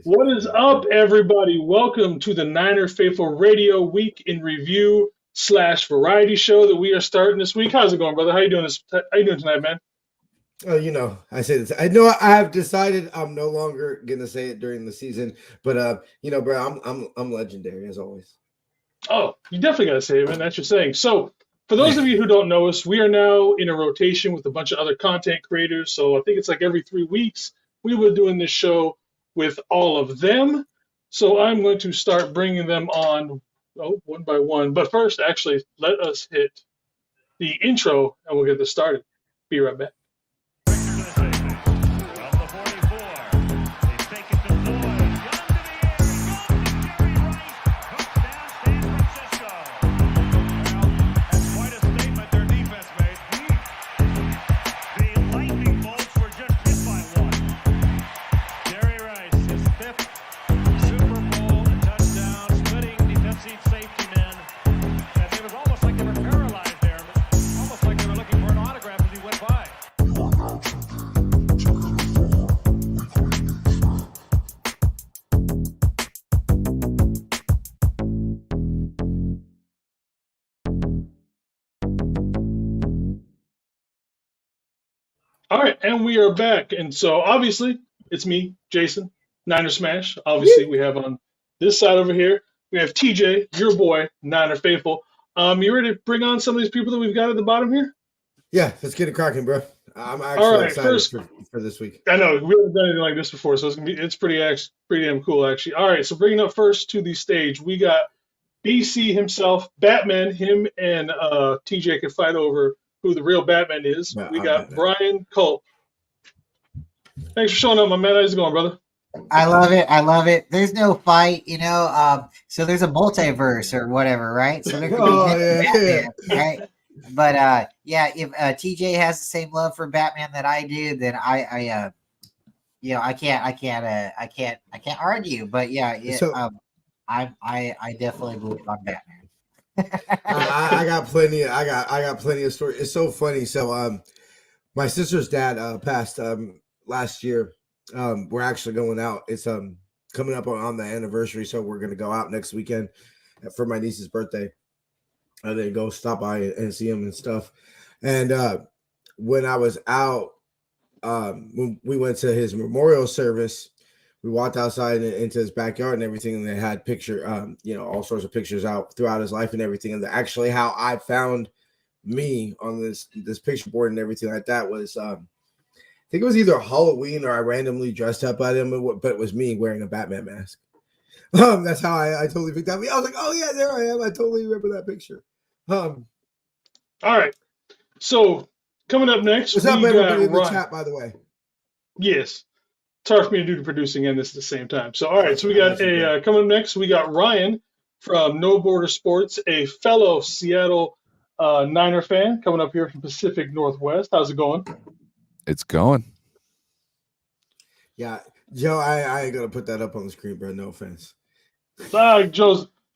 What is up, everybody? Welcome to the Niner Faithful Radio Week in Review / Variety Show that we are starting this week. How's it going, brother? How you doing tonight, man? Oh, I say this. I know I have decided I'm no longer gonna say it during the season, but bro, I'm legendary as always. Oh, you definitely gotta say it, man. That's your saying. So, for those of you who don't know us, we are now in a rotation with a bunch of other content creators. So I think it's like every 3 weeks we were doing this show with all of them. So I'm going to start bringing them on one by one. But first, actually, let us hit the intro and we'll get this started. Be right back. All right, and we are back. And so obviously it's me, Jason, Niner Smash. Obviously, we have on this side over here, we have TJ, your boy, Niner Faithful. You ready to bring on some of these people that we've got at the bottom here? Yeah, let's get it cracking, bro. I'm actually excited for this week. I know we haven't done anything like this before, so it's pretty damn cool, actually. All right, so bringing up first to the stage, we got BC himself, Batman. Him and TJ can fight over who the real Batman is. We got Brian Culp. Thanks for showing up, my man. How's it going, brother? I love it. There's no fight, so there's a multiverse or whatever, right? So there could be Batman, right? But if TJ has the same love for Batman that I do, then I can't argue. But I definitely believe on Batman. I got plenty of stories. It's so funny. So my sister's dad passed last year. We're actually going out. It's coming up on the anniversary, so we're gonna go out next weekend for my niece's birthday. And then go stop by and see him and stuff. And when I was out, when we went to his memorial service, we walked outside into his backyard and everything, and they had all sorts of pictures out throughout his life and everything. And actually, how I found me on this picture board and everything like that was, I think it was either Halloween or I randomly dressed up at him, but it was me wearing a Batman mask. That's how I totally picked up. I was like, oh yeah, there I am. I totally remember that picture. All right. So coming up next, what's up, everybody in the chat, by the way? Yes. It's hard for me to do the producing and this at the same time. So, all right. So we got coming up next, we got Ryan from No Border Sports, a fellow Seattle Niner fan, coming up here from Pacific Northwest. How's it going? It's going. Yeah, Joe, I ain't gonna put that up on the screen, bro. No offense.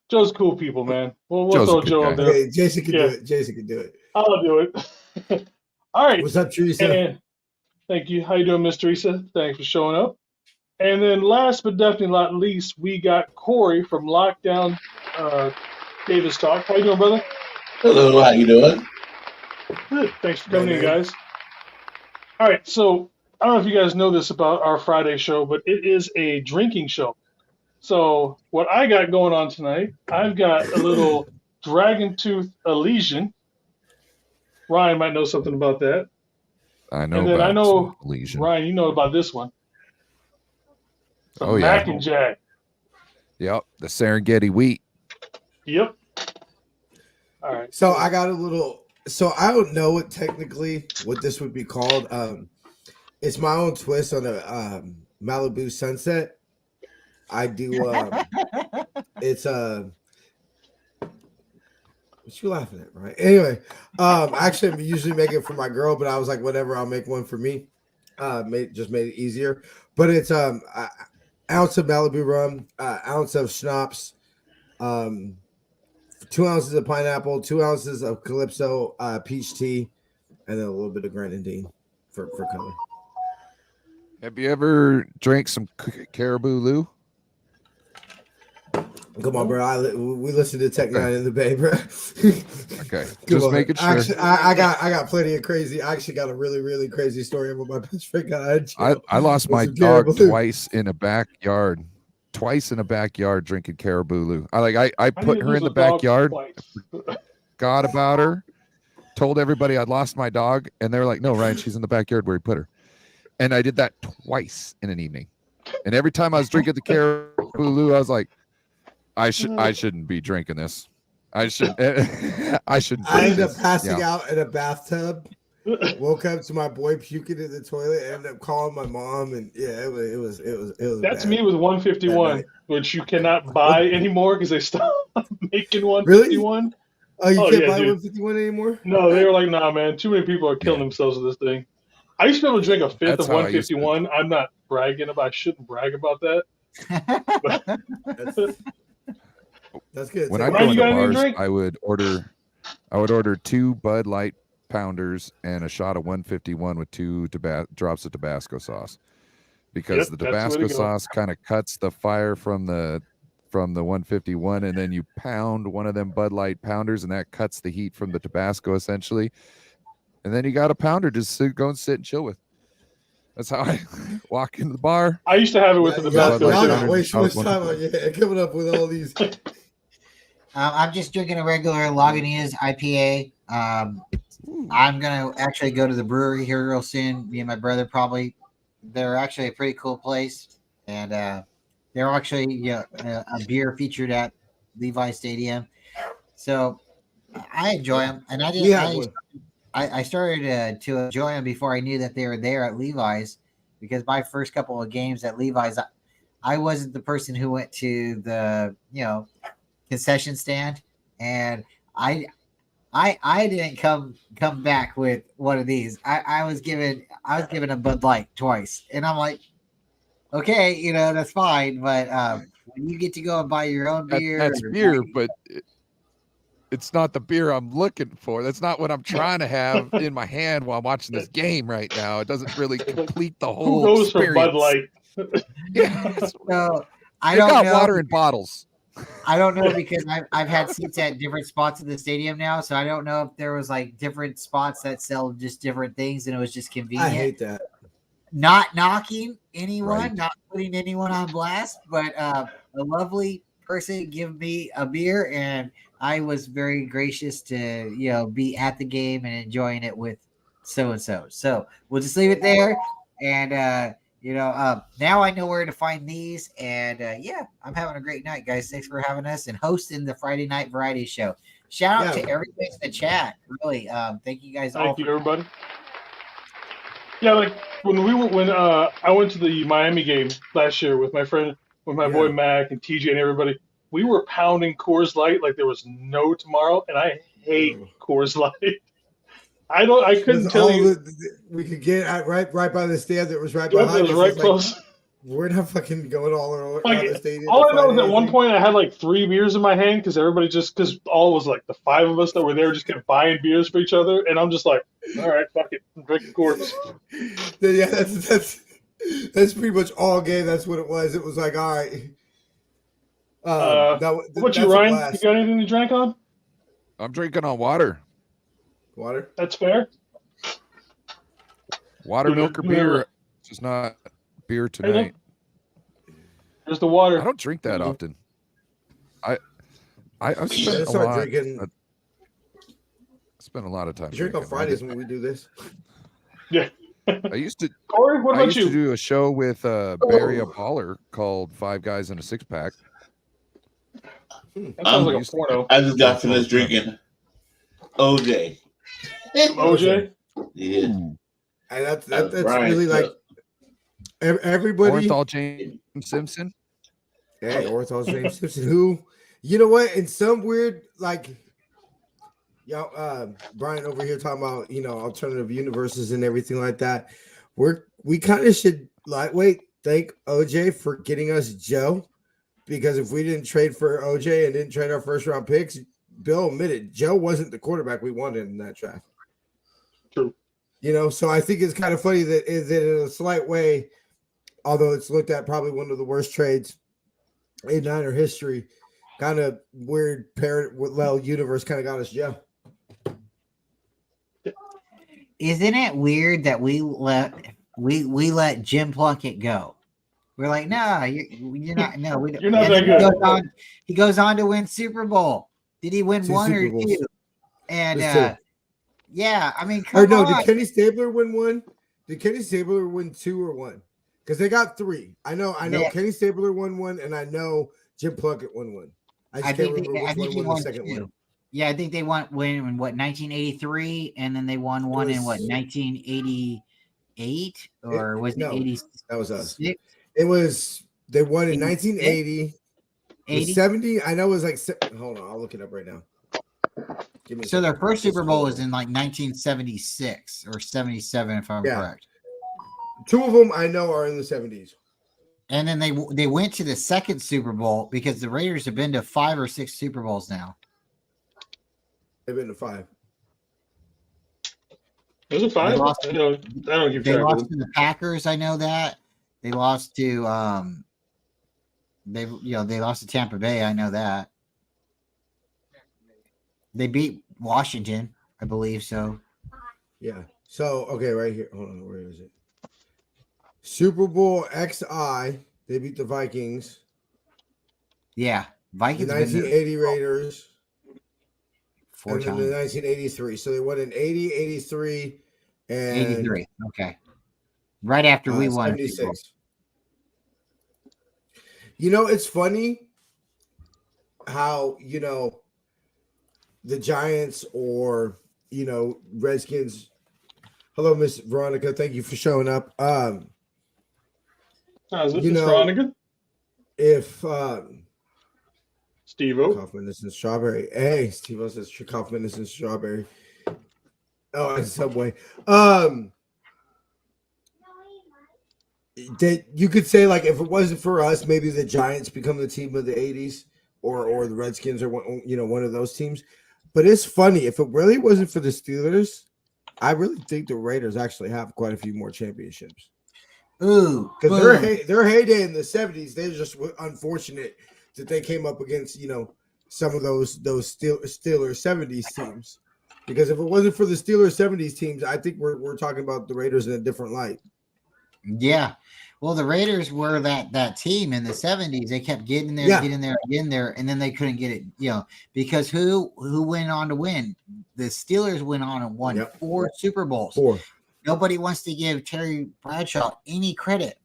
Joe's cool people, man. We'll throw Joe up there. Okay, Jason can do it. Jason can do it. I'll do it. All right. What's up, Teresa? And thank you. How you doing, Miss Teresa? Thanks for showing up. And then last but definitely not least, we got Corey from Lockdown Davis Talk. How you doing, brother? Hello, how you doing? Good. Thanks for coming in, guys. All right, so I don't know if you guys know this about our Friday show, but it is a drinking show. So what I got going on tonight, I've got a little Dragon Tooth Elysian. Ryan might know something about that. I know. And then about I know, Elysian. Ryan, you know about this one. Oh, yeah. Mac and Jack. Yep, the Serengeti wheat. Yep. All right. So I got a little. So I don't know what this would be called. It's my own twist on a Malibu Sunset. I do. It's what you laughing at, right? Anyway, actually, I usually make it for my girl, but I was like, whatever, I'll make one for me. Made it easier. But it's ounce of Malibu rum, ounce of schnapps, 2 ounces of pineapple, 2 ounces of Calypso peach tea, and then a little bit of grenadine for color. Have you ever drank some Caribou Lou? Come on, bro. We listen to Tech Nine in the Bay, bro. Okay, Come just on. making sure. Actually, I got plenty of crazy. I actually got a really, really crazy story about my best friend got out of jail. I lost my some dog Caribou Lou. twice in a backyard. Twice in a backyard drinking Caribou Lou. I How do put you her lose in the a dog backyard, twice? forgot about her, told everybody I'd lost my dog, and they were like, "No, Ryan, she's in the backyard where he put her." And I did that twice in an evening. And every time I was drinking the Caribou Lou, I was like, I shouldn't be drinking this. I should I shouldn't I drink ended up this. passing Yeah. out in a bathtub. Woke up to my boy puking in the toilet. Ended up calling my mom, and yeah, it was. That's bad. me with That 151, night. which you cannot buy anymore because they stopped making Really? 151. Oh, you Oh, can't yeah, buy dude. 151 anymore? No, they were like, nah, man, too many people are killing Yeah. themselves with this thing. I used to be able to drink a fifth That's of how I used to. 151. I'm not bragging about. I shouldn't brag about that. That's good. When So I Ryan, go you into got any bars, drink? I would order 2 Bud Light pounders and a shot of 151 with 2 drops of Tabasco sauce, because Yep, the that's the way to Tabasco go. sauce kind of cuts the fire from the 151, and then you pound one of them Bud Light pounders, and that cuts the heat from the Tabasco essentially. And then you got a pounder just go and sit and chill with. That's how I walk into the bar. I used to have it with the y'all Tabasco not too. waste much time on coming up with all these. I'm just drinking a regular Lagunitas IPA. I'm gonna actually go to the brewery here real soon. Me and my brother probably. They're actually a pretty cool place, and they're actually a beer featured at Levi Stadium. So I enjoy them, and I started to enjoy them before I knew that they were there at Levi's, because my first couple of games at Levi's, I wasn't the person who went to the concession stand, and I didn't come back with one of these. I was given a Bud Light twice, and I'm like, okay, that's fine, but when you get to go and buy your own beer, That's beer, but it's not the beer I'm looking for. That's not what I'm trying to have in my hand while I'm watching this game right now. It doesn't really complete the Who whole goes for experience. Bud Light? Yeah, so I they don't got know. water in bottles. I don't know, because I've had seats at different spots of the stadium now, so I don't know if there was like different spots that sell just different things, and it was just convenient. I hate that. Not knocking anyone, Right. not putting anyone on blast, but a lovely person give me a beer, and I was very gracious to be at the game and enjoying it with so and so. So we'll just leave it there, and now I know where to find these, and I'm having a great night, guys. Thanks for having us and hosting the Friday Night Variety Show. Shout out to everybody in the chat. Really, thank you guys all. Thank you, everybody. Yeah, like when I went to the Miami game last year with my boy Mac and TJ and everybody, we were pounding Coors Light like there was no tomorrow, and I hate Coors Light. I couldn't tell you. We could get at right by the stand that was right Yep, behind it was us. right It's close. Like, we're not fucking going all around Like, the stadium. all to I know find is at one anything. point I had like 3 beers in my hand because all was like the 5 of us that were there just kept buying beers for each other, and I'm just like, all right, fuck it, I'm drinking Coors. Yeah, that's pretty much all game. That's what it was. It was like, all right. What about you, Ryan? You got anything to drink on? I'm drinking on water. Water? That's fair. Water, milk, or beer. It's just not beer tonight. There's the water. I don't drink that often. I spent a lot of time. You drink on Fridays when we do this. Yeah. I used to. Corey, what about you? To do a show with Barry Baller called 5 Guys in a 6-Pack. That sounds like a porno. I just got finished drinking OJ. OJ? Yeah. And that's really like everybody. Orenthal James Simpson. Hey, Orenthal James Simpson. Who, you know what? In some weird Brian over here talking about alternative universes and everything like that. We kind of should lightweight thank OJ for getting us Joe, because if we didn't trade for OJ and didn't trade our first round picks, Bill admitted Joe wasn't the quarterback we wanted in that draft. True. So I think it's kind of funny that in a slight way, although it's looked at probably one of the worst trades in Niner history, kind of weird parallel universe kind of got us Joe. Isn't it weird that we let Jim Plunkett go? We're like, no, you're not. No, we don't. You're not And that then good. he goes on to win Super Bowl. Did he win 2 one Super or Bowls. 2? And There's 2. yeah, I mean, Or come no, on. did Kenny Stabler win 1? Did Kenny Stabler win 2 or 1? Because they got 3. I know. Yeah. Kenny Stabler won 1, and I know Jim Plunkett won 1. I just can't remember which one he won won the second 2. one. Yeah, I think they won in what 1983, and then they won one in what 1988 or was it No, 86? that was us. It was they won in 1980. 80? 70. I know it was like. Hold on, I'll look it up right now. Give me a So their second. first Super Bowl was in like 1976 or 77, if I'm correct. 2 of them I know are in the 70s. And then they went to the second Super Bowl because the Raiders have been to 5 or 6 Super Bowls now. They've been to 5. Was it 5? I don't keep They track of lost them. to the Packers. I know that. They lost to they lost to Tampa Bay. I know that. They beat Washington, I believe so. Yeah. So okay, right here. Hold on, where is it? Super Bowl XI. They beat the Vikings. Yeah, The Vikings. 1980 Raiders. 4 and times. then the 1983. So they won in 80, 83, and 83. Okay. Right after we won. 76. You know, it's funny how, the Giants or, Redskins. Hello, Miss Veronica. Thank you for showing up. Is it Veronica? If Steve-O. Kaufman is in Strawberry. Hey, Steve-O says Kaufman is in Strawberry. Oh, it's Subway. You could say, like, if it wasn't for us, maybe the Giants become the team of the 80s or the Redskins or one of those teams. But it's funny, if it really wasn't for the Steelers, I really think the Raiders actually have quite a few more championships. Ooh, because their heyday in the 70s, they're just unfortunate that they came up against some of those Steelers 70s teams. Because if it wasn't for the Steelers 70s teams, I think we're talking about the Raiders in a different light. Yeah. Well, the Raiders were that team in the 70s. They kept getting there, and then they couldn't get it, because who went on to win? The Steelers went on and won 4 Super Bowls. 4. Nobody wants to give Terry Bradshaw any credit.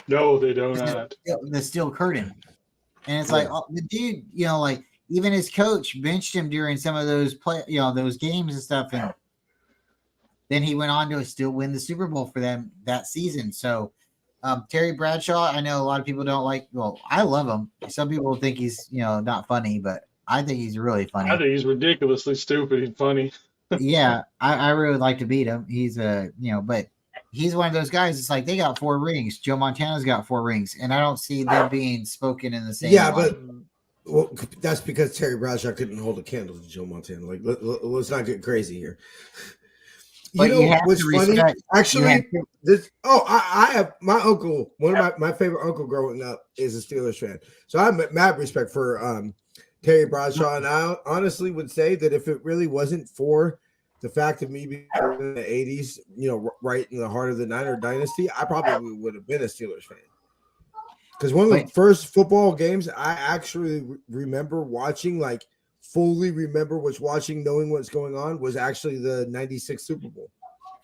No, they do not. The steel curtain. And it's like, the dude, like even his coach benched him during some of those those games and stuff. And then he went on to still win the Super Bowl for them that season. So Terry Bradshaw, I know a lot of people don't like. Well, I love him. Some people think he's not funny, but I think he's really funny. I think he's ridiculously stupid and funny. Yeah, I really like to beat him. He's but he's one of those guys. It's like they got 4 rings. Joe Montana's got 4 rings, and I don't see them being spoken in the same. Yeah, line. but that's because Terry Bradshaw couldn't hold a candle to Joe Montana. Like, let's not get crazy here. But you have what's to funny? respect. Actually, I have my uncle. One of my favorite uncle growing up is a Steelers fan. So I have mad respect for Terry Bradshaw, and I honestly would say that if it really wasn't for the fact of me being in the 80s, right in the heart of the Niner dynasty, I probably would have been a Steelers fan. Because one of the first football games I actually remember watching, like fully remember knowing what's going on, was actually the 96 Super Bowl.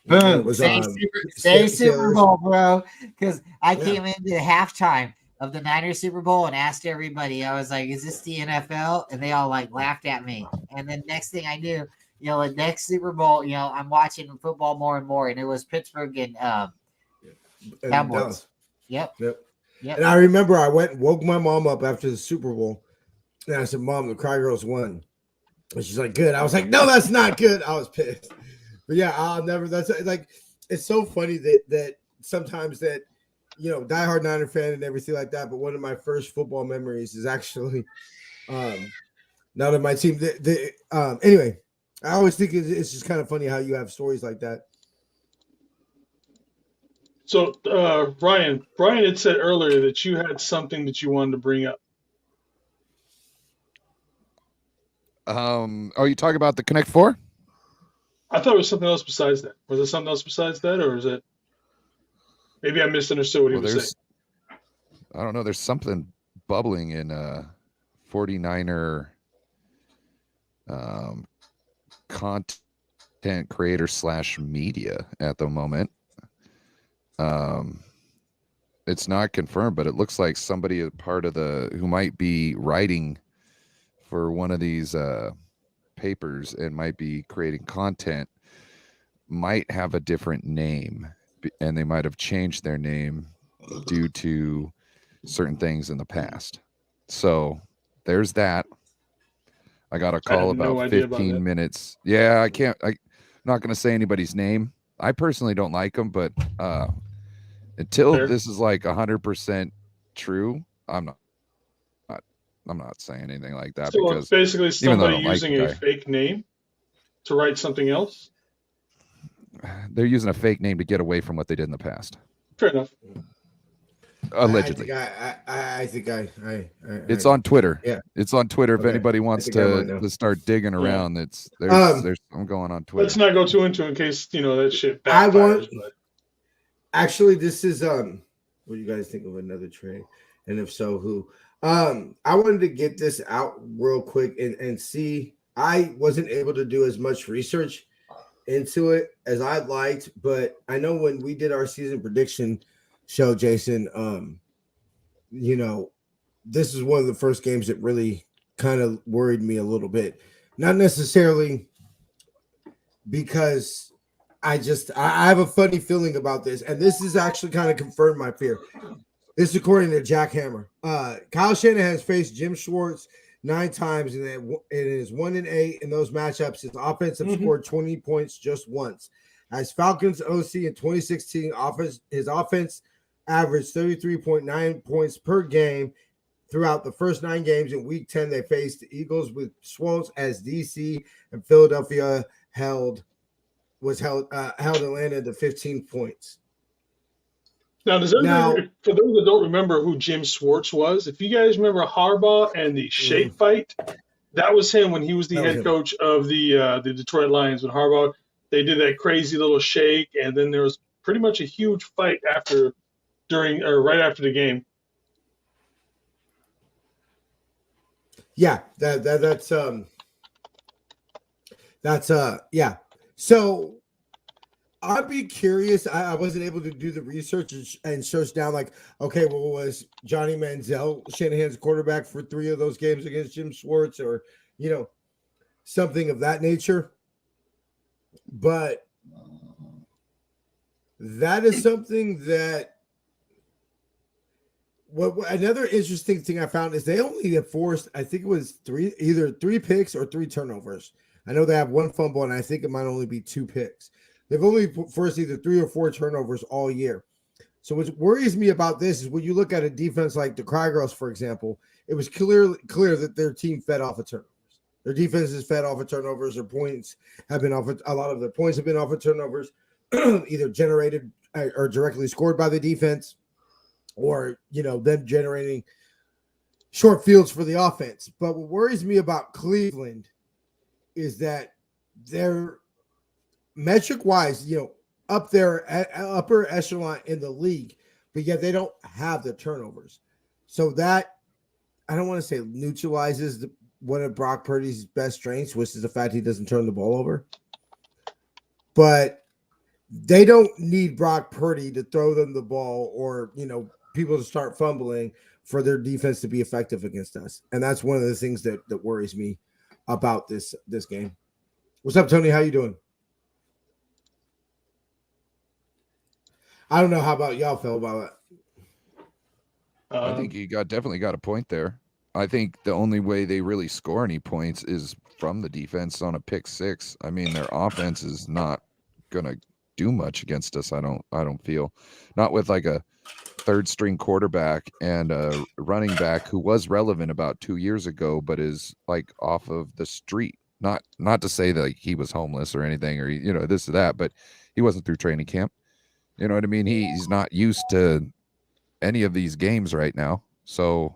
Boom. It was, say Super Bowl, bro. Because I came into halftime of the Niners Super Bowl and asked everybody, I was like, is this the NFL? And they all like laughed at me. And then next thing I knew, the next Super Bowl, I'm watching football more and more. And it was Pittsburgh and Cowboys. Yep. And I remember I went and woke my mom up after the Super Bowl. And I said, Mom, the Cry Girls won. And she's like, good. I was like, no, that's not good. I was pissed. But yeah, that's like, it's so funny that sometimes that, diehard Niner fan and everything like that. But one of my first football memories is actually not of my team. Anyway, I always think it's just kind of funny how you have stories like that. So, Brian had said earlier that you had something that you wanted to bring up. Oh, you talking about the Connect Four? I thought it was something else besides that. Was it something else besides that, or is it? Maybe I misunderstood what he was saying. I don't know. There's something bubbling in 49er content creator / media at the moment. It's not confirmed, but it looks like somebody a part of who might be writing for one of these papers and might be creating content might have a different name, and they might have changed their name due to certain things in the past. So there's that. I got a call about 15 minutes. Yeah, I'm not going to say anybody's name. I personally don't like them, but until this is like 100% true, I'm not saying anything like that. So because it's basically somebody using a fake name to write something else. They're using a fake name to get away from what they did in the past. Fair enough. Allegedly. I think it's on Twitter. Yeah, it's on Twitter. If anybody wants to start digging around, there's I'm going on Twitter. Let's not go too into it in case that shit backfires. Actually, this is what do you guys think of another trade, and if so, who? I wanted to get this out real quick and see. I wasn't able to do as much research into it as I'd liked, but I know when we did our season prediction show, Jason, this is one of the first games that really kind of worried me a little bit. Not necessarily because I have a funny feeling about this, and this is actually kind of confirmed my fear. This is according to Jack Hammer. Kyle Shanahan has faced Jim Schwartz 9 times, and it is 1-8 in those matchups. His offense have scored 20 points just once. As Falcons OC in 2016, his offense averaged 33.9 points per game throughout the first 9 games. In Week 10, they faced the Eagles with Schwartz as DC, and Philadelphia held Atlanta to 15 points. Now, for those that don't remember who Jim Schwartz was, if you guys remember Harbaugh and the shake fight, that was him when he was the head coach of the Detroit Lions. When Harbaugh, they did that crazy little shake, and then there was pretty much a huge fight right after the game. Yeah, that's yeah. So I'd be curious. I wasn't able to do the research and search down okay, well, was Johnny Manziel Shanahan's quarterback for 3 of those games against Jim Schwartz, or something of that nature? But that is something that another interesting thing I found is they only have forced, I think it was either 3 picks or 3 turnovers. I know they have 1 fumble, and I think it might only be 2 picks. They've only forced either 3 or 4 turnovers all year. So what worries me about this is when you look at a defense like the Cry Girls, for example, it was clear that their team fed off of turnovers. Their defense is fed off of turnovers. Their points have been off. A lot of their points have been off of turnovers, either generated or directly scored by the defense, or them generating short fields for the offense. But what worries me about Cleveland is that they're metric-wise, up there at upper echelon in the league, but yet they don't have the turnovers. So that, I don't want to say neutralizes one of Brock Purdy's best strengths, which is the fact he doesn't turn the ball over. But they don't need Brock Purdy to throw them the ball or, people to start fumbling for their defense to be effective against us. And that's one of the things that worries me about this game. What's up, Tony? How you doing? I don't know how about y'all feel about it. I think you definitely got a point there. I think the only way they really score any points is from the defense on a pick 6. I mean, their offense is not gonna do much against us. I don't feel, not with like a 3rd string quarterback and a running back who was relevant about 2 years ago, but is like off of the street. Not to say that he was homeless or anything, or this or that, but he wasn't through training camp. You know what I mean? He's not used to any of these games right now. So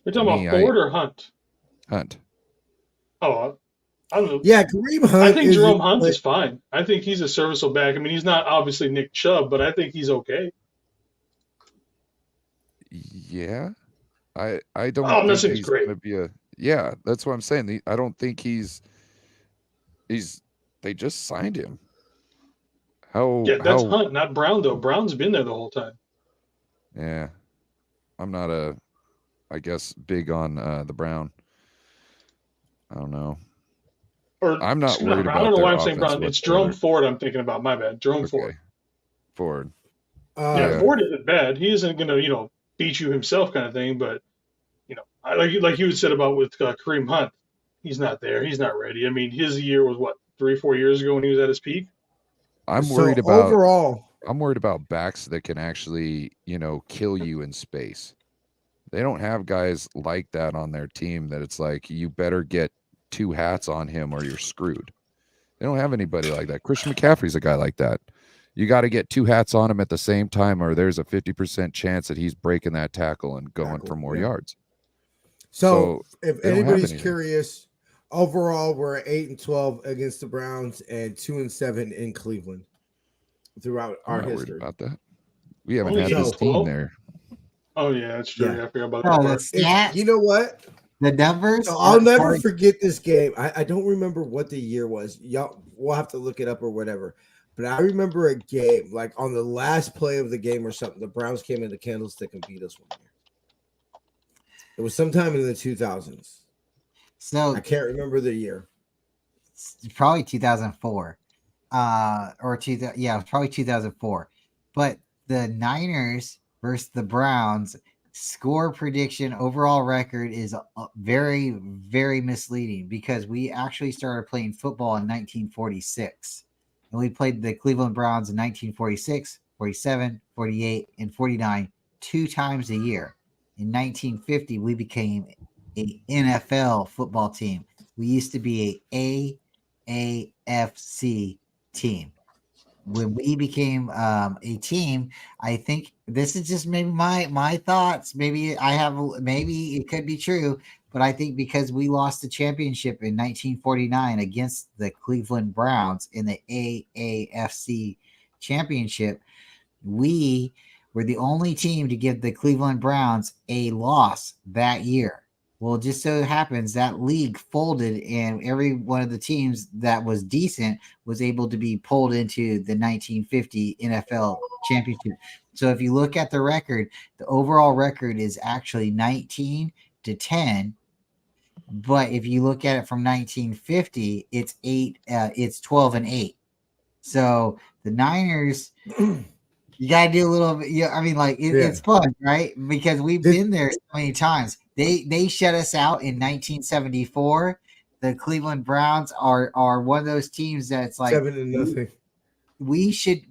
You're to talking me, about Ford or Hunt? Hunt. Oh, I don't know. Yeah, Kareem Hunt. I think is Jerome Hunt is fine. I think he's a serviceable back. I mean, he's not obviously Nick Chubb, but I think he's okay. Yeah. I don't Oh, I'm not think saying he's he's great. gonna be a that's what I'm saying. I don't think he's they just signed him. Yeah, that's how Hunt, not Brown though. Brown's been there the whole time. yeah. I'm not I guess big on the Brown. I don't know. Or I'm not excuse me, worried Brown. I about don't know their why I'm saying offense Brown. It's Jerome whatsoever. Ford I'm thinking about. My bad. Jerome Okay. Ford. Ford. Yeah, Yeah. Ford isn't bad. He isn't gonna, beat you himself kind of thing. But like you said about with Kareem Hunt, he's not there. He's not ready. I mean, his year was what 3-4 years ago when he was at his peak. I'm So worried about overall, backs that can actually, kill you in space. They don't have guys like that on their team that it's like you better get 2 hats on him or you're screwed. They don't have anybody like that. Christian McCaffrey's a guy like that. You got to get 2 hats on him at the same time, or there's a 50% chance that he's breaking that tackle and going for more yards. So if they don't have anybody's anything. curious, overall we're 8-12 against the Browns and 2-7 in Cleveland throughout I'm our not worried history. about that. We haven't Only had this 8-12? team there. Oh yeah, that's true. Yeah. I forgot about Oh, that the part. stats, You know what? the numbers. So I'll are never hard. forget this game. I don't remember what the year was. Y'all, we'll have to look it up or whatever. But I remember a game, like on the last play of the game or something, the Browns came into Candlestick and beat us one year. It was sometime in the 2000s. So I can't remember the year. it's probably 2004, or yeah, it was probably 2004. But the Niners versus the Browns score prediction overall record is very, very misleading because we actually started playing football in 1946. And we played the Cleveland Browns in 1946, 47, 48, and 49 2 times a year. In 1950, we became a NFL football team. We used to be a AAFC team. When we became a team, I think this is just maybe my thoughts. Maybe it could be true, but I think because we lost the championship in 1949 against the Cleveland Browns in the AAFC championship, we were the only team to give the Cleveland Browns a loss that year. Well, it just so happens that league folded, and every one of the teams that was decent was able to be pulled into the 1950 NFL championship. So if you look at the record, the overall record is actually 19-10. But if you look at it from 1950, it's 12-8. So the Niners, you gotta do a little bit. Yeah, I mean, like it's fun, right? Because we've been there so many times. They shut us out in 1974. The Cleveland Browns are one of those teams that's like 7-0. We should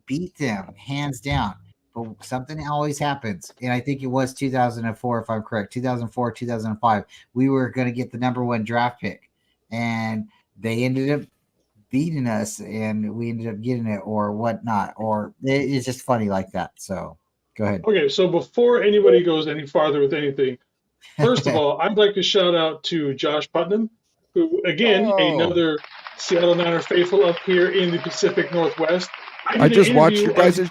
beat them hands down. But something always happens, and I think it was 2004, if I'm correct. 2004, 2005. We were going to get the number 1 draft pick, and they ended up beating us, and we ended up getting it or whatnot. Or it's just funny like that. So go ahead. Okay, so before anybody goes any farther with anything, first of all, I'd like to shout out to Josh Putnam, who, again, another Seattle Niner faithful up here in the Pacific Northwest. I just watched your guys'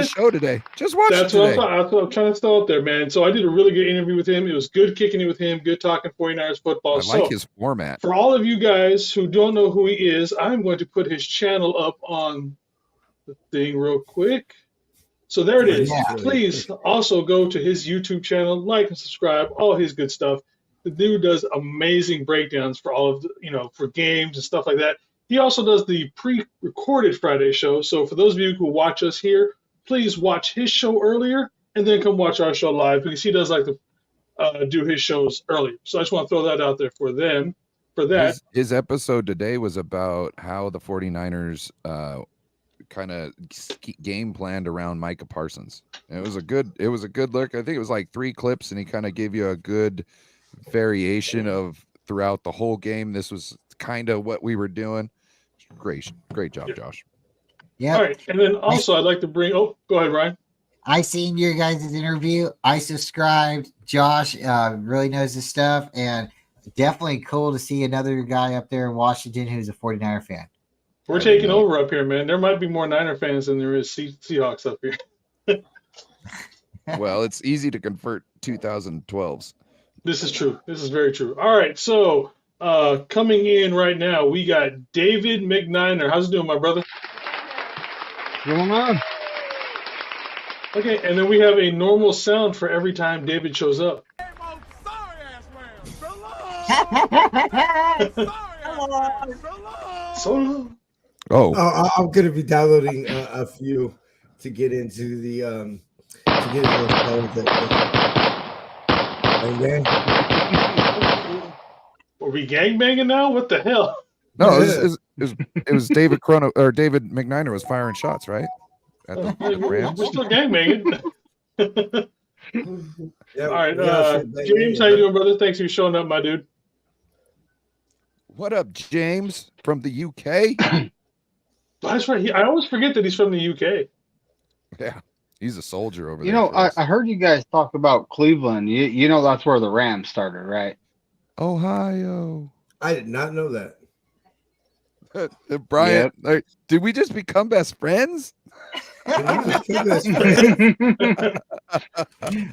show today. Just watched it today. That's what I'm trying to throw out there, man. So I did a really good interview with him. It was good kicking it with him, good talking 49ers football. I like his format. For all of you guys who don't know who he is, I'm going to put his channel up on the thing real quick. So there it is. Yeah. Please also go to his YouTube channel, like and subscribe, all his good stuff. The dude does amazing breakdowns for all of for games and stuff like that. He also does the pre-recorded Friday show. So for those of you who watch us here, please watch his show earlier and then come watch our show live, because he does like to do his shows earlier. So I just want to throw that out there for them. For that, his episode today was about how the 49ers kind of game planned around Micah Parsons. And it was a good look. I think it was like 3 clips, and he kind of gave you a good variation of throughout the whole game. This was kind of what we were doing. It's Great job, Yeah. Josh. Yeah. All right, and then also I'd like to bring. Oh, go ahead, Ryan. I seen your guys' interview. I subscribed. Josh really knows his stuff, and definitely cool to see another guy up there in Washington who's a 49er fan. We're I didn't taking know. over up here, man. There might be more Niner fans than there is Seahawks up here. Well, it's easy to convert 2012s. This is true. This is very true. All right, so coming in right now, we got David McNiner. How's it doing, my brother? What's going on? Okay, and then we have a normal sound for every time David shows up. Solo. Oh, I'm gonna be downloading a few to get into the to get into those and then Are we gangbanging now? What the hell? no, it was David David McNiner was firing shots, right? At the Rams. We're still gangbanging. yeah, All right, yeah, James, how you doing, brother? Thanks for showing up, my dude. What up, James from the UK? That's right. I always forget that he's from the UK. Yeah, he's a soldier over You there. know, for us. I heard you guys talk about Cleveland. You know that's where the Rams started, right? Ohio. I did not know that. Brian, did we just become best friends?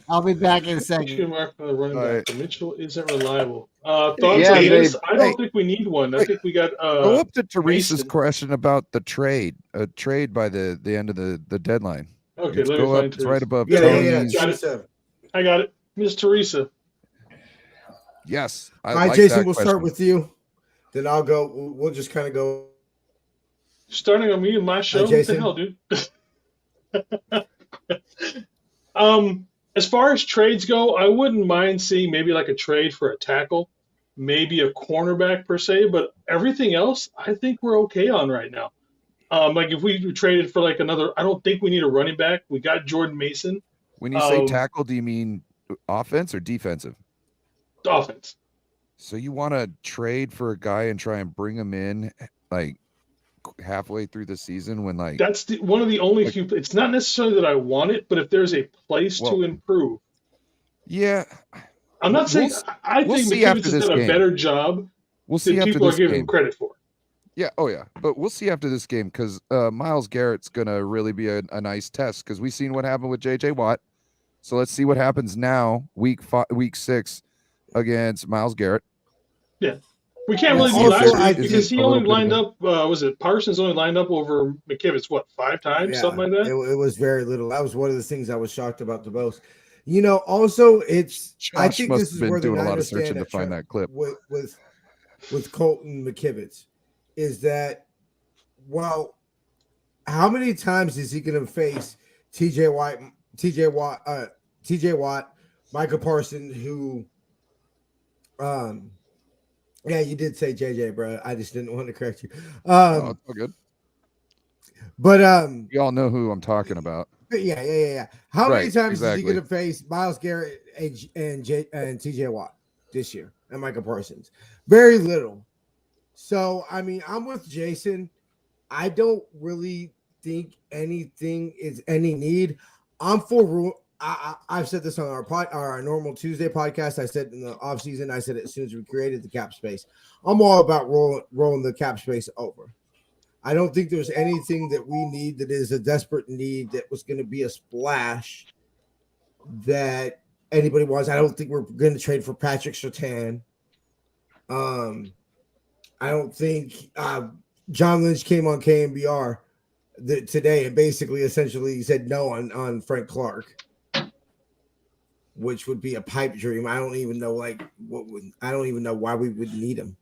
I'll be back in a second. Question mark for the running All back. right. Mitchell isn't reliable. Thoughts Yeah, on this? they- I don't think we need one. I think we got Go up to Teresa's Mason. question about the trade. A trade by the end of the deadline. Okay, Let's let me go up. find It's right Teresa. above Yeah. Tony's. Got it. Teresa. I got it. Miss Teresa. Yes. I All right, like Jason, that we'll question. start with you. Then I'll go. We'll just kind of go. Starting on me and my show. What the Jason? hell, dude? As far as trades go, I wouldn't mind seeing maybe like a trade for a tackle, maybe a cornerback per se, but everything else I think we're okay on right now. Like if we traded for like another, I don't think we need a running back. We got Jordan Mason, When you say tackle, do you mean offense or defensive? offense. So you want to trade for a guy and try and bring him in like halfway through the season when like That's one of the only Like- few. It's not necessarily that I want it, but if there's a place Well, to improve, yeah, I'm not saying I we'll think see after McKivitz has this done a game. better job we'll see than after people are this giving game. him credit for. Yeah, oh yeah, but we'll see after this game because Myles Garrett's gonna really be a nice test because we've seen what happened with J.J. Watt. So let's see what happens now, week 6 against Myles Garrett. We can't really do Also, last I week because think he a only little bit lined of up. Was it Parsons only lined up over McKivitz? What 5 times, Yeah, something like that? It was very little. That was one of the things I was shocked about the most. You know, also it's. I Josh think must this have is been where the doing a lot of Niners searching stand to at find Trent that clip. with Colton McKivitz is that. Well, how many times is he going to face TJ Watt, Michael Parsons, who, yeah, you did say JJ, bro. I just didn't want to correct you. Oh, it's all good. But You all know who I'm talking about. yeah. How many Right, times exactly. is he going to face Myles Garrett and TJ Watt this year and Michael Parsons? Very little. So I mean, I'm with Jason. I don't really think anything is any need. I'm for. I've said this on our normal Tuesday podcast. I said in the off season. I said it as soon as we created the cap space. I'm all about rolling the cap space over. I don't think there's anything that we need that is a desperate need that was going to be a splash that anybody wants. I don't think we're going to trade for Patrick Surtain. I don't think John Lynch came on KMBR today and basically essentially said no on Frank Clark, which would be a pipe dream. I don't even know I don't even know why we would need him.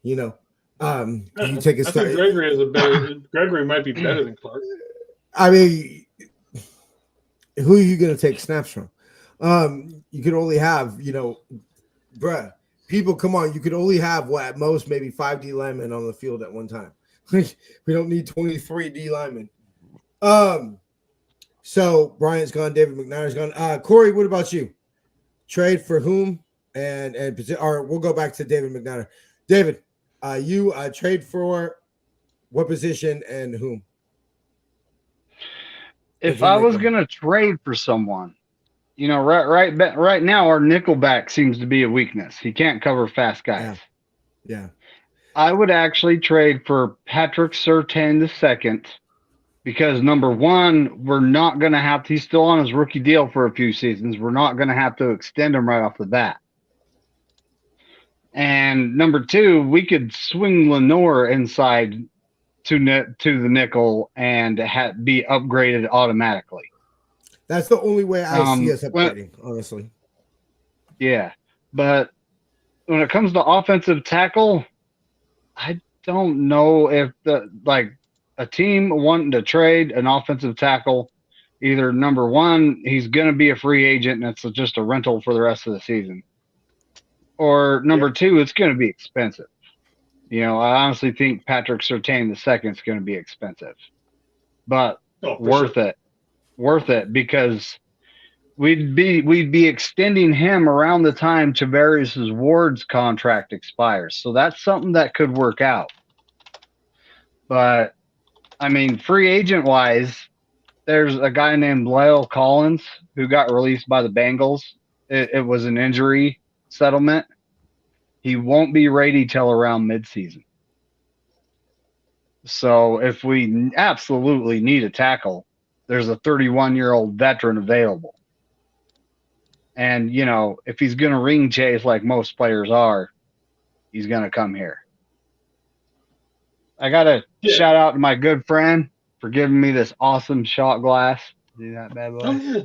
You know, you take a I think Gregory has a better. Gregory might be better than Clark. I mean, who are you going to take snaps from? You could only have, bruh, people, come on. You could only have at most maybe 5 D linemen on the field at one time. We don't need 23 D linemen. So Bryant's gone, David McNire's gone. Corey, what about you? Trade for whom? Or we'll go back to David McNire. David, you trade for What position and whom? If I was gonna trade for someone, you know, right now our nickelback seems to be a weakness. He can't cover fast guys. Yeah. I would actually trade for Patrick Surtain II because number one, we're not gonna have to, he's still on his rookie deal for a few seasons. We're not gonna have to extend him right off the bat. And number two, we could swing Lenore inside to the nickel and be upgraded automatically. That's the only way I see us upgrading, honestly. Yeah, but when it comes to offensive tackle, I don't know if a team wanting to trade an offensive tackle, either number one, he's going to be a free agent and it's just a rental for the rest of the season, or number two, it's going to be expensive. You know, I honestly think Patrick Surtain II is going to be expensive, but worth it because we'd be extending him around the time Tavarius Ward's contract expires. So that's something that could work out. But I mean, free agent wise, there's a guy named Lyle Collins who got released by the Bengals. It was an injury settlement. He won't be ready till around midseason. So if we absolutely need a tackle, there's a 31-year-old veteran available. And, you know, if he's going to ring chase like most players are, he's going to come here. I got to shout out to my good friend for giving me this awesome shot glass. See that bad boy? Oh, yeah.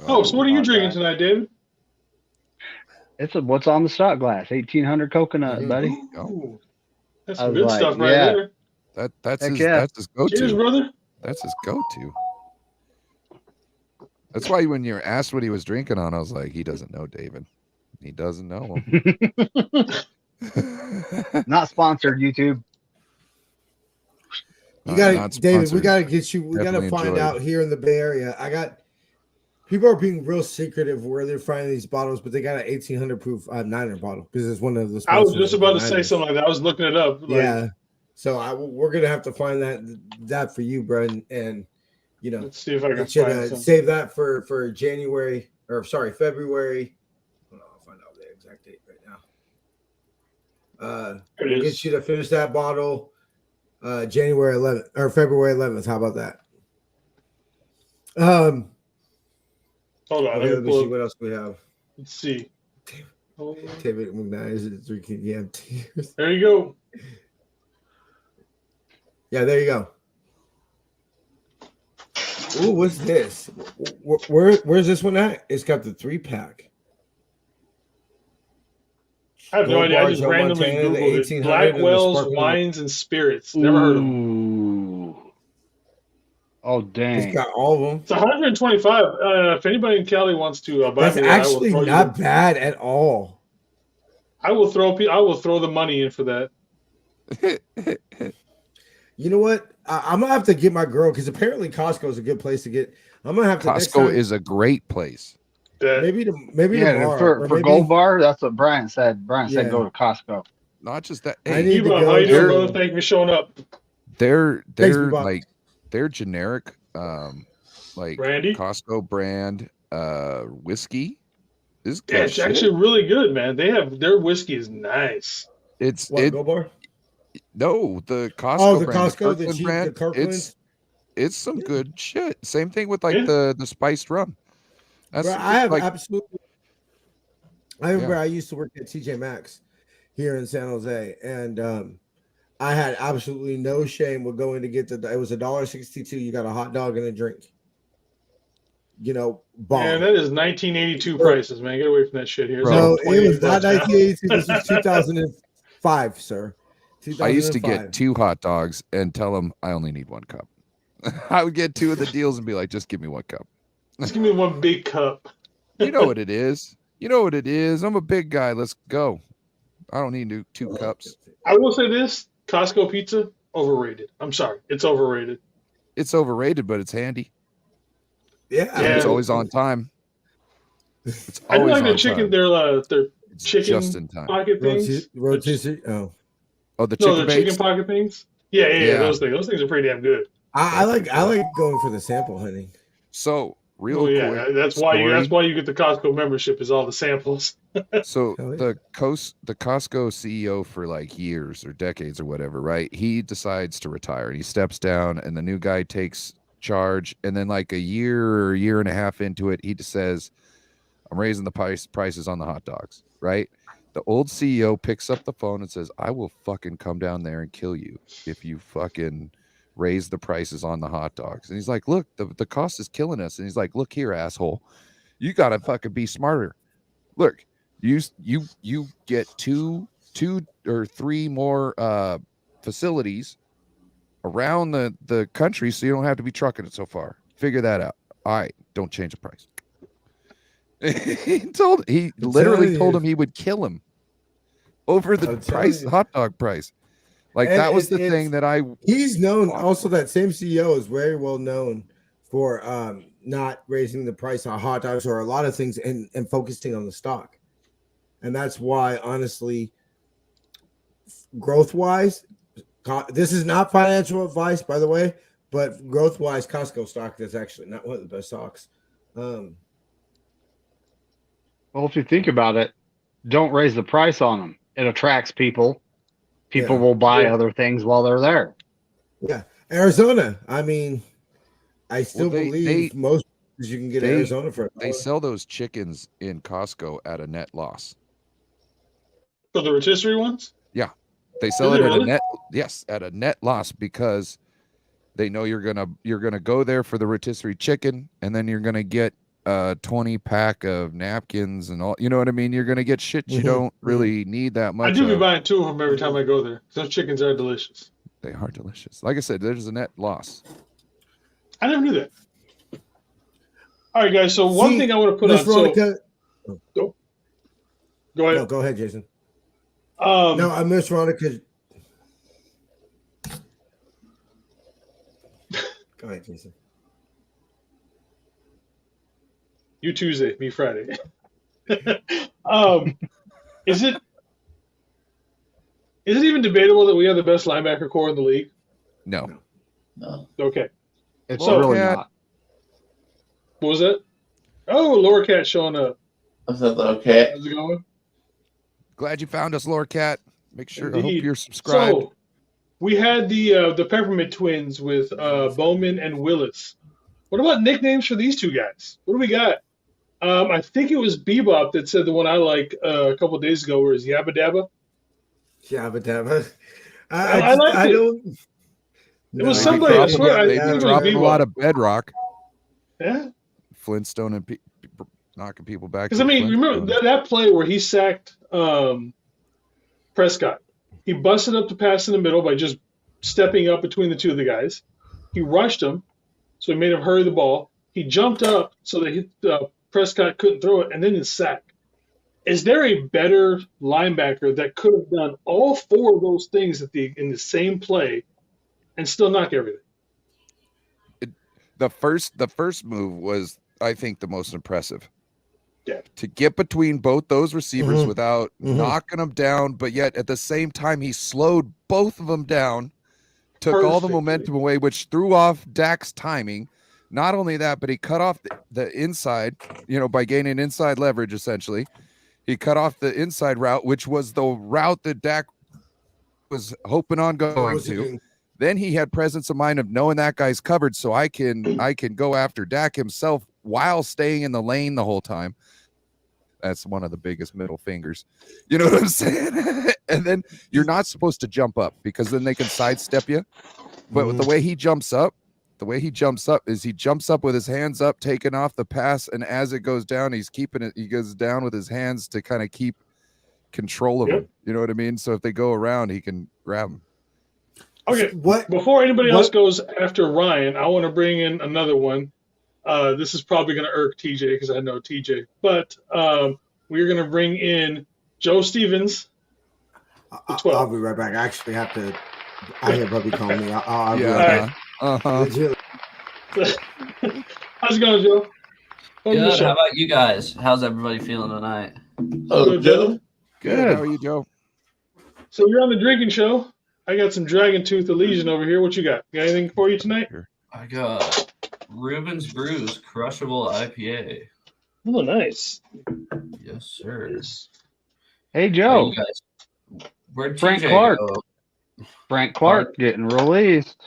Oh, so what are you drinking tonight, David? It's what's on the shot glass? 1800 coconut, buddy. Ooh, that's some good stuff right there. That's his go-to. Cheers, brother. That's his go-to. That's why when you're asked what he was drinking on, I was like, he doesn't know David. He doesn't know him. Not sponsored, YouTube. You got to, David, we got to get you, we got to find out here in the Bay Area. People are being real secretive where they're finding these bottles, but they got an 1800 proof Niner bottle because it's one of the. I was just about to say something like that. I was looking it up. Yeah. So we're going to have to find that for you, bro. And you know, let's see if I can find save that for January February. I'll find out the exact date right now. We'll get you to finish that bottle January 11th or February 11th. How about that? Hold on. Let me see what else we have. Let's see. David McKnight is drinking yam tears. There you go. Yeah, there you go. Ooh, what's this? Where's this one at? It's got the 3-pack. I have no idea. I just randomly Googled it. Blackwell's Wines and Spirits. Never heard of them. Oh, dang. It's got all of them. It's 125. If anybody in Cali wants to buy that's me actually not bad at all. I will throw the money in for that. You know what? I'm gonna have to get my girl because apparently Costco is a good place to get. I'm gonna have to. Costco is a great place. Maybe tomorrow for Gold Bar. That's what Brian said. Brian said go to Costco. Not just that. I need to go. How you doing, brother? Thank you for showing up. They're like they're generic, like Randy? Costco brand whiskey. Is good. Yeah, it's actually really good, man. Their whiskey is nice. Gold Bar? No, the Costco Oh, the brand, Costco, the brand. It's some good shit. Same thing with the spiced rum. That's bro, I have absolutely. I remember I used to work at TJ Maxx here in San Jose, and I had absolutely no shame with going to get it was $1.62. You got a hot dog and a drink. You know, bomb. Man, that is 1982 prices, man. Get away from that shit here. No, it was not 1982. This was 2005, sir. 2005. I used to get 2 hot dogs and tell them I only need 1 cup. I would get 2 of the deals and be like, just give me 1 cup. Just give me 1 big cup. You know what it is. I'm a big guy. Let's go. I don't need 2 cups. I will say this. Costco pizza, overrated. I'm sorry. It's overrated. It's overrated, but it's handy. Yeah. It's always on time. It's I do always like their on chicken, time. their chicken just in time. pocket things. Rotisserie. Oh. Oh, the No, chicken their chicken pocket things. Yeah. Those things are pretty damn good. I like going for the sample hunting. So real Oh yeah, quick, that's why story. you get the Costco membership is all the samples. So Hell yeah. the Costco CEO for like years or decades or whatever, right? He decides to retire and he steps down, and the new guy takes charge. And then like a year or a year and a half into it, he just says, "I'm raising the prices on the hot dogs." Right? The old CEO picks up the phone and says, "I will fucking come down there and kill you if you fucking raise the prices on the hot dogs." And he's like, "Look, the cost is killing us." And he's like, "Look here, asshole, you gotta fucking be smarter. Look, you get two or three more facilities around the country, so you don't have to be trucking it so far. Figure that out. All right, don't change the price." He literally told him he would kill him over the price, hot dog price. Like that was the thing that he's known also. That same CEO is very well known for not raising the price on hot dogs or a lot of things and focusing on the stock. And that's why, honestly, growth wise, this is not financial advice, by the way, but growth wise, Costco stock is actually not one of the best stocks. Well, if you think about it, don't raise the price on them. It attracts people. People will buy other things while they're there. Yeah. Arizona. I mean, I still believe most you can get Arizona for. They sell those chickens in Costco at a net loss. For the rotisserie ones? Yeah. They sell it at a net loss because they know you're gonna go there for the rotisserie chicken, and then you're gonna get 20-pack of napkins and all, you know what I mean? You're gonna get shit you don't really need that much. I do be buying 2 of them every time I go there. Those chickens are delicious. They are delicious. Like I said, there's a net loss. I never knew that. All right, guys. So one thing I want to put on. Go ahead. No, go ahead, Jason. No, I miss Veronica. Go ahead, Jason. You Tuesday, me Friday. Is it even debatable that we have the best linebacker core in the league? No. Okay. It's really not. What was that? Oh, Lower Cat showing up. What's up, Lower Cat? How's it going? Glad you found us, Lower Cat. Make sure. Indeed. I hope you're subscribed. So we had the Peppermint Twins with Bowman and Willis. What about nicknames for these two guys? What do we got? I think it was Bebop that said the one I like a couple of days ago was Yabba Dabba. Yabba Dabba. I liked it. It was somebody. I swear. They've been dropping a lot of bedrock. Yeah. Flintstone and knocking people back. Because I mean, remember that play where he sacked Prescott. He busted up the pass in the middle by just stepping up between the two of the guys. He rushed him, so he made him hurry the ball. He jumped up so that Prescott couldn't throw it, and then his sack. Is there a better linebacker that could have done all 4 of those things in the same play and still knock everything? The first move was, I think, the most impressive. Yeah. To get between both those receivers without knocking them down, but yet at the same time he slowed both of them down, took all the momentum away, which threw off Dak's timing. Not only that, but he cut off the inside, by gaining inside leverage, essentially. He cut off the inside route, which was the route that Dak was hoping on going to. Then he had presence of mind of knowing that guy's covered, so I can go after Dak himself while staying in the lane the whole time. That's one of the biggest middle fingers. You know what I'm saying? And then you're not supposed to jump up because then they can sidestep you. But with the way he jumps up, is he jumps up with his hands up, taking off the pass, and as it goes down, he's keeping it. He goes down with his hands to kind of keep control of him. You know what I mean? So if they go around, he can grab them. Okay. Before anybody else goes after Ryan, I want to bring in another one. This is probably going to irk TJ because I know TJ, but we're going to bring in Joe Stevens. I'll be right back. I actually have to. I hear Bubby calling me. I'll be right back. How's it going, Joe? Good. How about you guys? How's everybody feeling tonight? Oh, Joe. Good. How are you, Joe? So you're on the drinking show. I got some Dragon Tooth Elysian over here. What you got? Got anything for you tonight? I got Reuben's Brews Crushable IPA. Oh, nice. Yes, sir. Hey, How Joe. you guys? Where'd Frank TJ Clark. go? Frank Clark getting released.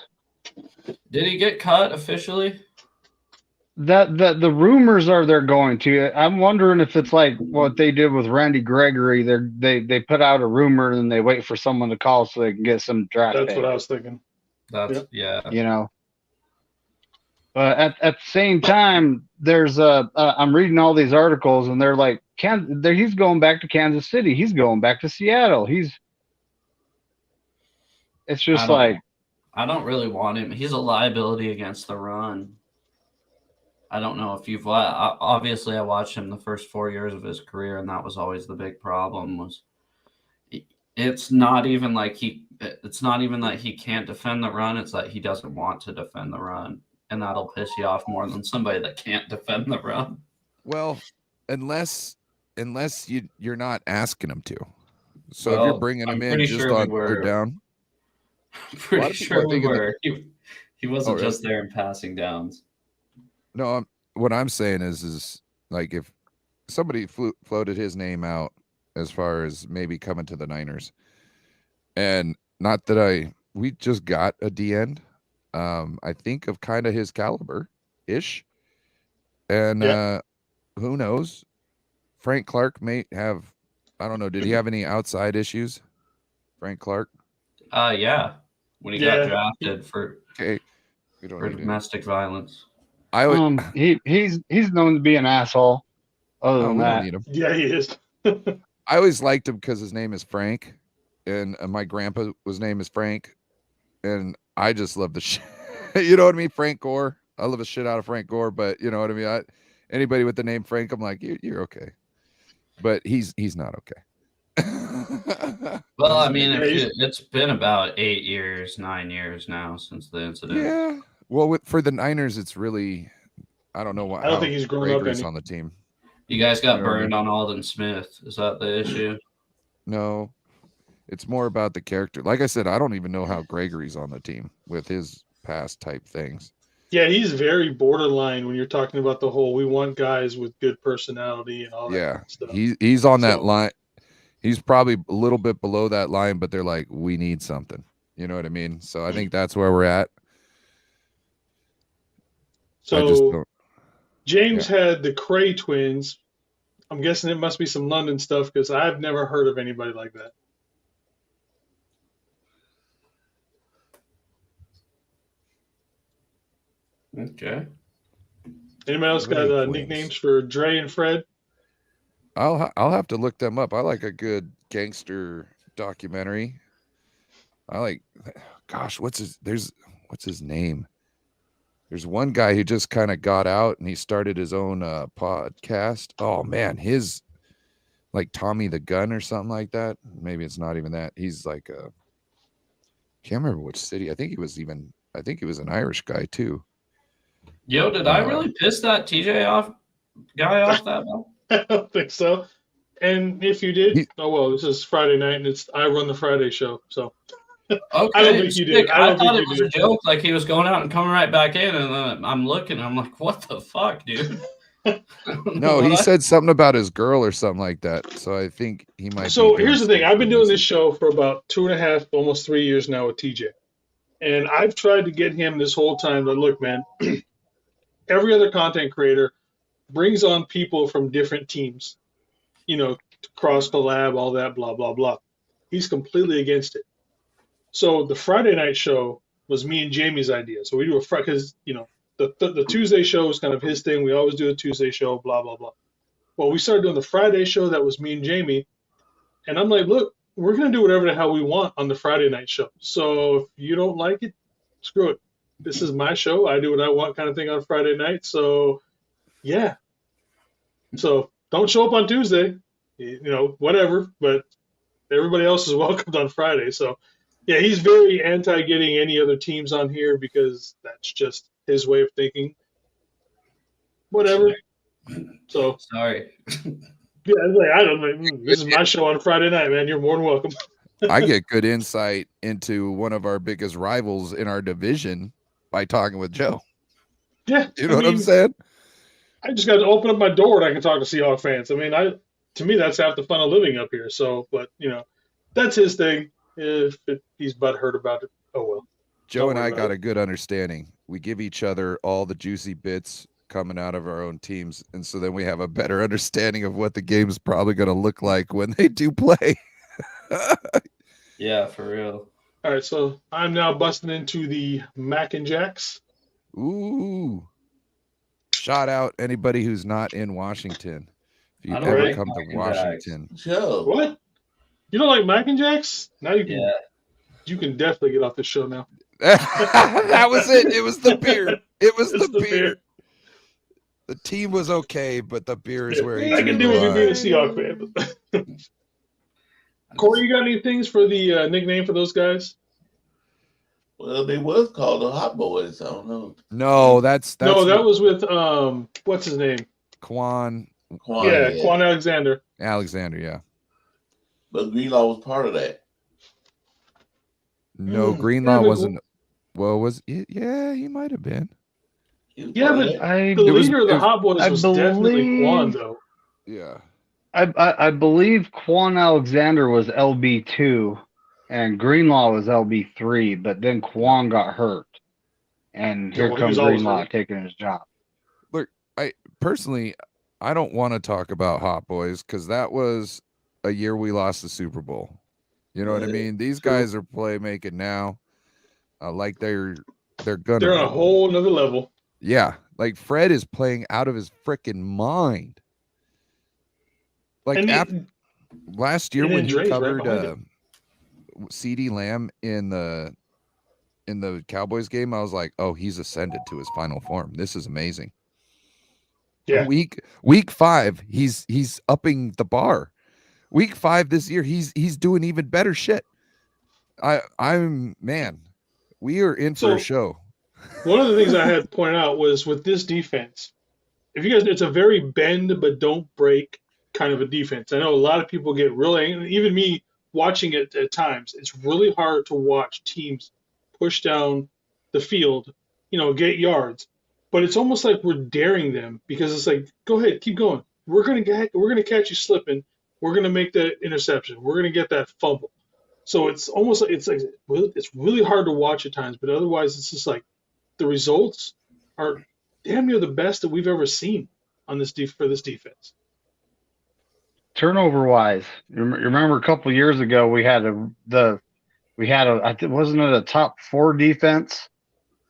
Did he get cut officially? The rumors are they're going to. I'm wondering if it's like what they did with Randy Gregory. They put out a rumor and they wait for someone to call so they can get some draft That's pick. what I was thinking. That's yeah. You know. But at the same time, there's I'm reading all these articles and they're like, he's going back to Kansas City. He's going back to Seattle. It's just like, I don't really want him. He's a liability against the run. I don't know if you've obviously I watched him the first 4 years of his career, and that was always the big problem. Was it's not even like he can't defend the run. It's that he doesn't want to defend the run, and that'll piss you off more than somebody that can't defend the run. Well, unless you're not asking him to. So if you're bringing him in just on third down. I'm pretty sure we were. He wasn't just there in passing downs. No, what I'm saying is like if somebody floated his name out as far as maybe coming to the Niners, and not that we just got a D end, I think of kind of his caliber ish, and who knows, Frank Clark may have, I don't know, did he have any outside issues, Frank Clark? Yeah, when he got drafted for domestic violence. he's known to be an asshole. Other than that, yeah, he is. I always liked him because his name is Frank, and my grandpa's name is Frank, and I just love the shit. You know what I mean? Frank Gore. I love the shit out of Frank Gore, but you know what I mean. Anybody with the name Frank, I'm like, you're okay, but he's not okay. Well, I mean, it's been about 9 years now since the incident. Yeah. Well, for the Niners, it's really, I don't know why. I don't think he's grown up any. On the team. You guys got burned on Alden Smith. Is that the issue? No, it's more about the character. Like I said, I don't even know how Gregory's on the team with his past type things. Yeah, he's very borderline when you're talking about the whole we want guys with good personality and all that kind of stuff. He's on that line. He's probably a little bit below that line, but they're like, we need something. You know what I mean? So I think that's where we're at. So James had the Cray twins. I'm guessing it must be some London stuff because I've never heard of anybody like that. Okay. Anybody else got nicknames for Dre and Fred? I'll have to look them up. I like a good gangster documentary. I like, gosh, what's his name? There's one guy who just kind of got out and he started his own podcast. Oh man, his like Tommy the Gun or something like that. Maybe it's not even that. He's like can't remember which city. I think he was an Irish guy too. Yo, did I really piss that TJ guy off that well? I don't think so. And if you did, this is Friday night and I run the Friday show, so. Okay, I don't think you did. I thought it was a joke, like he was going out and coming right back in, and then I'm looking, I'm like, what the fuck, dude? No, he said something about his girl or something like that. So I think he might. So here's the thing: I've been doing this show for about 2.5, almost 3 years now with TJ, and I've tried to get him this whole time to look, man. Every other content creator brings on people from different teams, cross collab, all that, blah blah blah. He's completely against it. So the Friday night show was me and Jamie's idea. So we do because the Tuesday show is kind of his thing. We always do a Tuesday show, blah blah blah. Well, we started doing the Friday show. That was me and Jamie, and I'm like, look, we're gonna do whatever the hell we want on the Friday night show. So if you don't like it, screw it. This is my show. I do what I want, kind of thing on Friday night. So yeah. So don't show up on Tuesday, whatever. But everybody else is welcomed on Friday. So. Yeah, he's very anti getting any other teams on here because that's just his way of thinking. Whatever. So sorry. Yeah, I don't know. This is my show on Friday night, man. You're more than welcome. I get good insight into one of our biggest rivals in our division by talking with Joe. Yeah, You know what I'm saying? I just got to open up my door and I can talk to Seahawks fans. I mean, to me that's half the fun of living up here. So, but that's his thing. If he's butthurt about it, oh well. Joe and I got a good understanding. We give each other all the juicy bits coming out of our own teams, and so then we have a better understanding of what the game's probably going to look like when they do play. Yeah, for real. All right, so I'm now busting into the Mac and Jacks. Ooh. Shout out anybody who's not in Washington. If you I don't ever like come Mac to and Washington. Joe. What? You don't like Mac and Jacks? Now you can. Yeah. You can definitely get off the show now. That was it. It was the beer. It was It's the beer. The team was okay, but the beer is where he I can drew do the it being a line. Seahawks fan. Corey, you got any things for the nickname for those guys? Well, they was called the Hot Boys. I don't know. No, that's No, that was with what's his name? Quan Quan, Yeah, Quan Alexander. Alexander, yeah. But Greenlaw was part of that. No, Greenlaw wasn't. Well, was it? Yeah, he might have been. He was Yeah, part of but that. the It was- leader of the it- Hot Boys I was definitely believe- Quan, though. Yeah. I believe Quan Alexander was LB2 and Greenlaw was LB3, but then Quan got hurt. And here well, he comes was always Greenlaw hurt. taking his job. Personally, I don't want to talk about Hot Boys because that was a year we lost the Super Bowl. You know what I Right. mean? These True. guys are playmaking now. Like they're gonna. They're on a be. whole nother level. Yeah, like Fred is playing out of his freaking mind. Like And last year and when then he Dre's right covered behind CeeDee Lamb in the Cowboys game, I was like, oh, he's ascended to his final form. This is amazing. Yeah. Week 5, he's upping the bar. Week 5 this year, he's doing even better shit. I'm man, we are in for a So- show. one of the things I had pointed out was with this defense, if you guys, it's a very bend but don't break kind of a defense. I know a lot of people get really angry, even me watching it at times. It's really hard to watch teams push down the field, get yards. But it's almost like we're daring them because it's like, go ahead, keep going. We're gonna catch you slipping. We're gonna make that interception. We're gonna get that fumble. So it's almost like it's really hard to watch at times. But otherwise, it's just like the results are damn near the best that we've ever seen on this for this defense. Turnover wise, you remember a couple of years ago we had I think wasn't it a top 4 defense,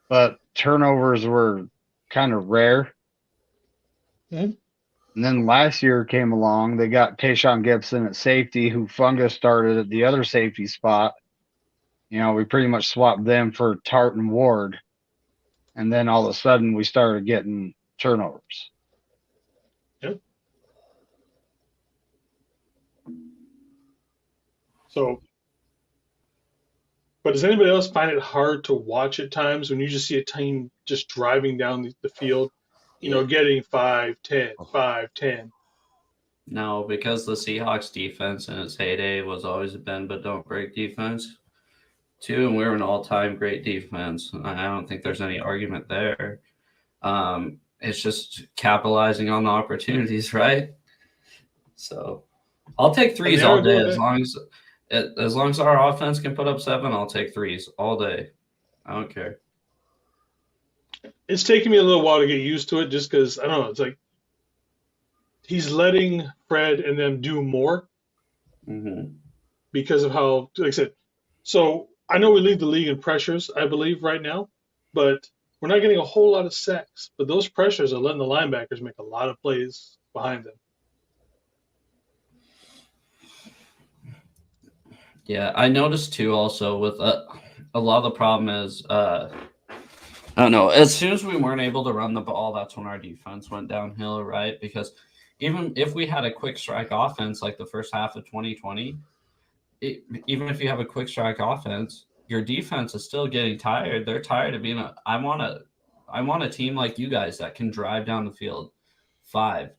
but turnovers were kind of rare. Mhm. And then last year came along, they got Tayshaun Gibson at safety, who Fungus started at the other safety spot. We pretty much swapped them for Tart and Ward, and then all of a sudden we started getting turnovers. So, but does anybody else find it hard to watch at times when you just see a team just driving down the field, getting 5-10, 5-10? No, because the Seahawks defense in its heyday was always a bend but don't break defense. Too, and we're an all-time great defense. I don't think there's any argument there. It's just capitalizing on the opportunities, right? So I'll take threes they are all day doing as long as our offense can put up 7. I'll take threes all day. I don't care. It's taken me a little while to get used to it just because, I don't know, it's like he's letting Fred and them do more Mm-hmm. because of how, like I said, so I know we lead the league in pressures, I believe, right now, but we're not getting a whole lot of sacks. But those pressures are letting the linebackers make a lot of plays behind them. Yeah, I noticed too also with a lot of the problem is I don't know, as soon as we weren't able to run the ball, that's when our defense went downhill, right? Because even if we had a quick strike offense like the first half of 2020, even if you have a quick strike offense, your defense is still getting tired. They're tired of being I want a team like you guys that can drive down the field 5,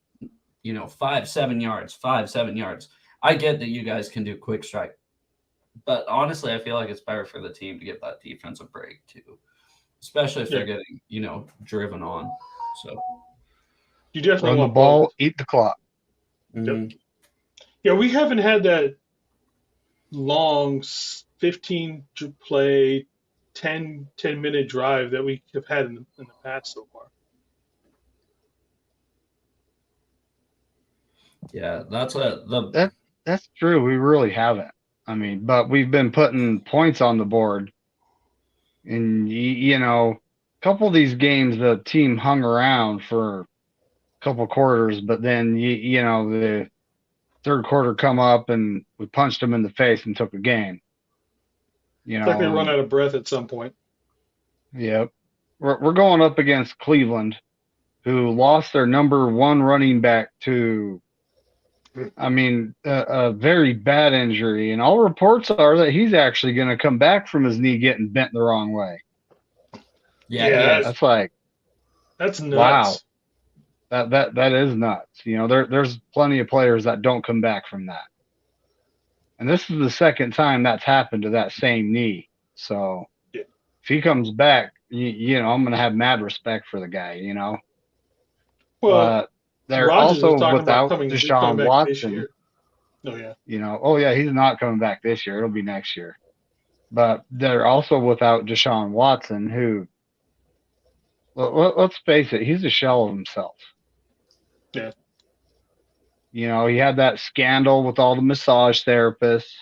7 yards, 5, 7 yards. I get that you guys can do quick strike. But honestly, I feel like it's better for the team to get that defensive break too, especially if they're getting driven on. So You definitely Run the want ball, both. eat the clock. mhm. Yeah, we haven't had that long 15 to play 10-minute drive that we have had in the past so far. Yeah, that's the That's true. We really haven't. I mean, but we've been putting points on the board, and a couple of these games the team hung around for a couple quarters, but then the third quarter come up and we punched them in the face and took a game. It's like they run And out of breath at some point. yep, we're going up against Cleveland, who lost their number one running back to, I mean, a very bad injury, and all reports are that he's actually going to come back from his knee getting bent the wrong way. Yeah, That's like, that's wow, nuts. that is nuts. There's plenty of players that don't come back from that, and this is the second time that's happened to that same knee. So Yeah. if he comes back, I'm going to have mad respect for the guy. Well, But they're Rodgers was also talking about without coming Deshaun back this Watson. year. Oh yeah. Oh yeah, he's not coming back this year. It'll be next year. But they're also without Deshaun Watson, who, let's face it, he's a shell of himself. Yeah. He had that scandal with all the massage therapists.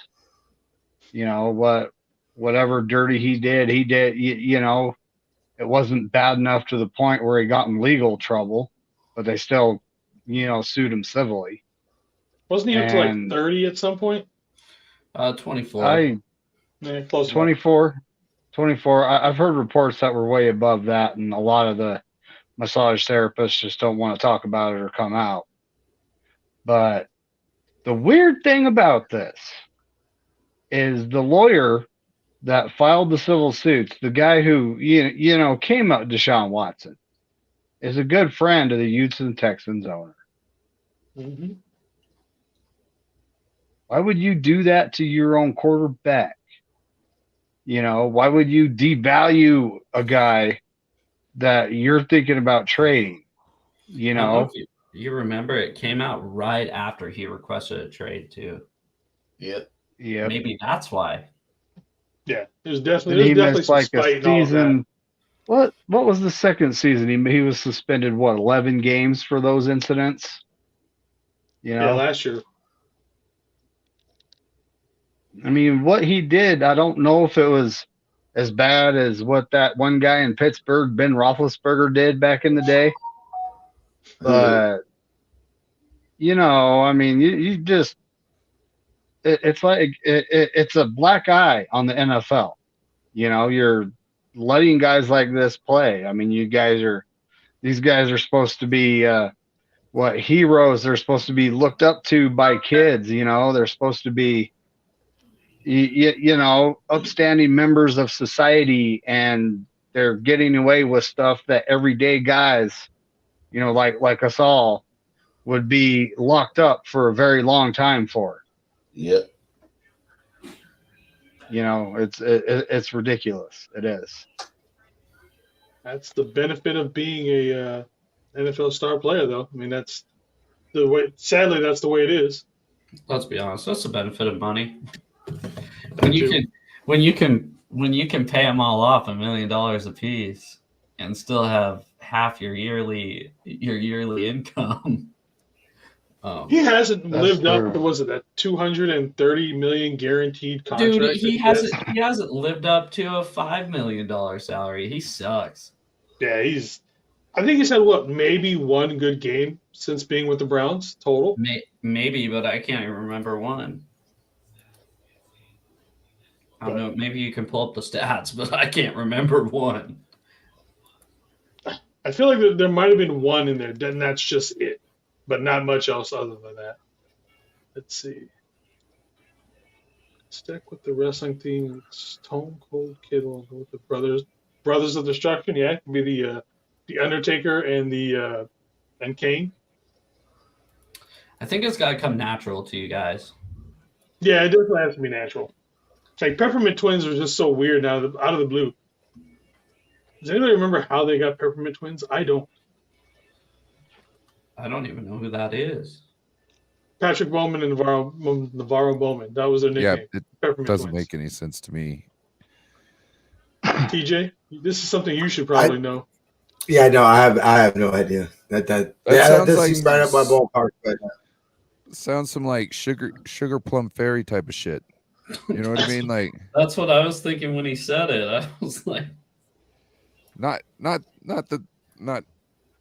Whatever dirty he did. It wasn't bad enough to the point where he got in legal trouble, but they still, sued him civilly. Wasn't he up to like And 30 at some point? 24. Yeah, close 24. I've heard reports that were way above that, and a lot of the massage therapists just don't want to talk about it or come out. But the weird thing about this is the lawyer that filed the civil suits, the guy who came out, Deshaun Watson, is a good friend of the Houston Texans owner. Mm-hmm. Why would you do that to your own quarterback? Why would you devalue a guy that you're thinking about trading? I don't know if you remember, it came out right after he requested a trade too. Yep. Maybe that's why. Yeah, there's definitely some like spite a in all of that. season. What was the second season? He was suspended 11 games for those incidents. Yeah, last year. I mean, what he did, I don't know if it was as bad as what that one guy in Pittsburgh, Ben Roethlisberger, did back in the day. But, I mean, you just, it's like, it's a black eye on the NFL. You're letting guys like this play. I mean, these guys are supposed to be, heroes. They're supposed to be looked up to by kids. They're supposed to be, upstanding members of society, and they're getting away with stuff that everyday guys, like us all, would be locked up for a very long time for. Yep. It's ridiculous. It is. That's the benefit of being a NFL star player, though. I mean, that's the way. Sadly, that's the way it is. Let's be honest. That's the benefit of money. When you can pay them all off $1 million a piece and still have half your yearly income. He hasn't lived true. up to, was it that $230 million guaranteed contract? Dude, he hasn't lived up to a $5 million salary. He sucks. Yeah, I think he's had maybe one good game since being with the Browns total. Maybe, but I can't even remember one. I don't know. Maybe you can pull up the stats, but I can't remember one. I feel like there might have been one in there, then that's just it. But not much else other than that. Let's see. Stick with the wrestling theme. Stone Cold Kid with the Brothers of Destruction. Yeah, it could be the Undertaker and and Kane. I think it's got to come natural to you guys. Yeah, it definitely has to be natural. Like Peppermint Twins are just so weird now, out of the blue. Does anybody remember how they got Peppermint Twins? I don't. I don't even know who that is. Patrick Bowman and Navarro Bowman. That was their Yeah, nickname. it Peppermint doesn't Twins. make any sense to me. TJ, this is something you should probably know. Yeah, no, I have no idea. That sounds does like seem right up my ballpark. But Sounds some like sugar plum fairy type of shit. You know what I mean? Like That's what I was thinking when he said it. I was like, not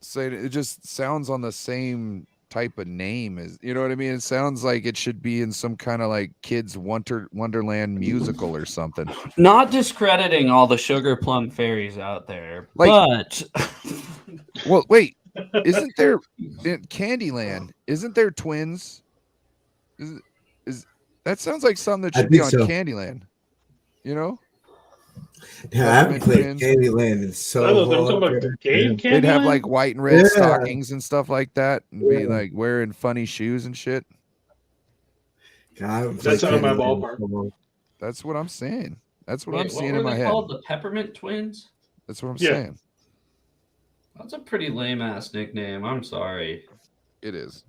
saying it just sounds on the same type of name as, you know what I mean? It sounds like it should be in some kind of like kids Wonderland musical or something. not discrediting all the sugar plum fairies out there, Like- but Well, wait, isn't there in Candyland? Isn't there twins? Is that sounds like something that I should be think on so. Candyland? You know, yeah, I haven't played Twins. Candyland in so I know they're talking long. about the game. they'd have Candyland? like white and red Yeah. stockings and stuff like that, and be Yeah. like wearing funny shoes and shit. God, I haven't That's played out of my Candyland in ballpark. so long. That's what I'm saying. That's what wait, I'm what seeing were in my they head. called? The Peppermint Twins? That's what I'm Yeah. saying. That's a pretty lame ass nickname. I'm sorry. It is.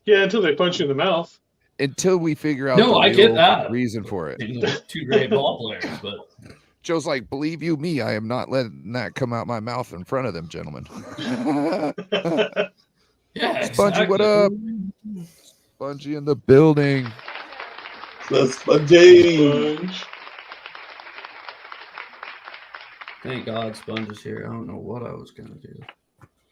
Yeah, until they punch you in the mouth. Until we figure out No, the I get real that. reason for it. Two great ball players, but Joe's like, believe you me, I am not letting that come out my mouth in front of them, gentlemen. yeah, Spongy, what exactly. up? Spongy in the building. Let's Spongy. Sponge. Thank God Sponge is here. I don't know what I was gonna do.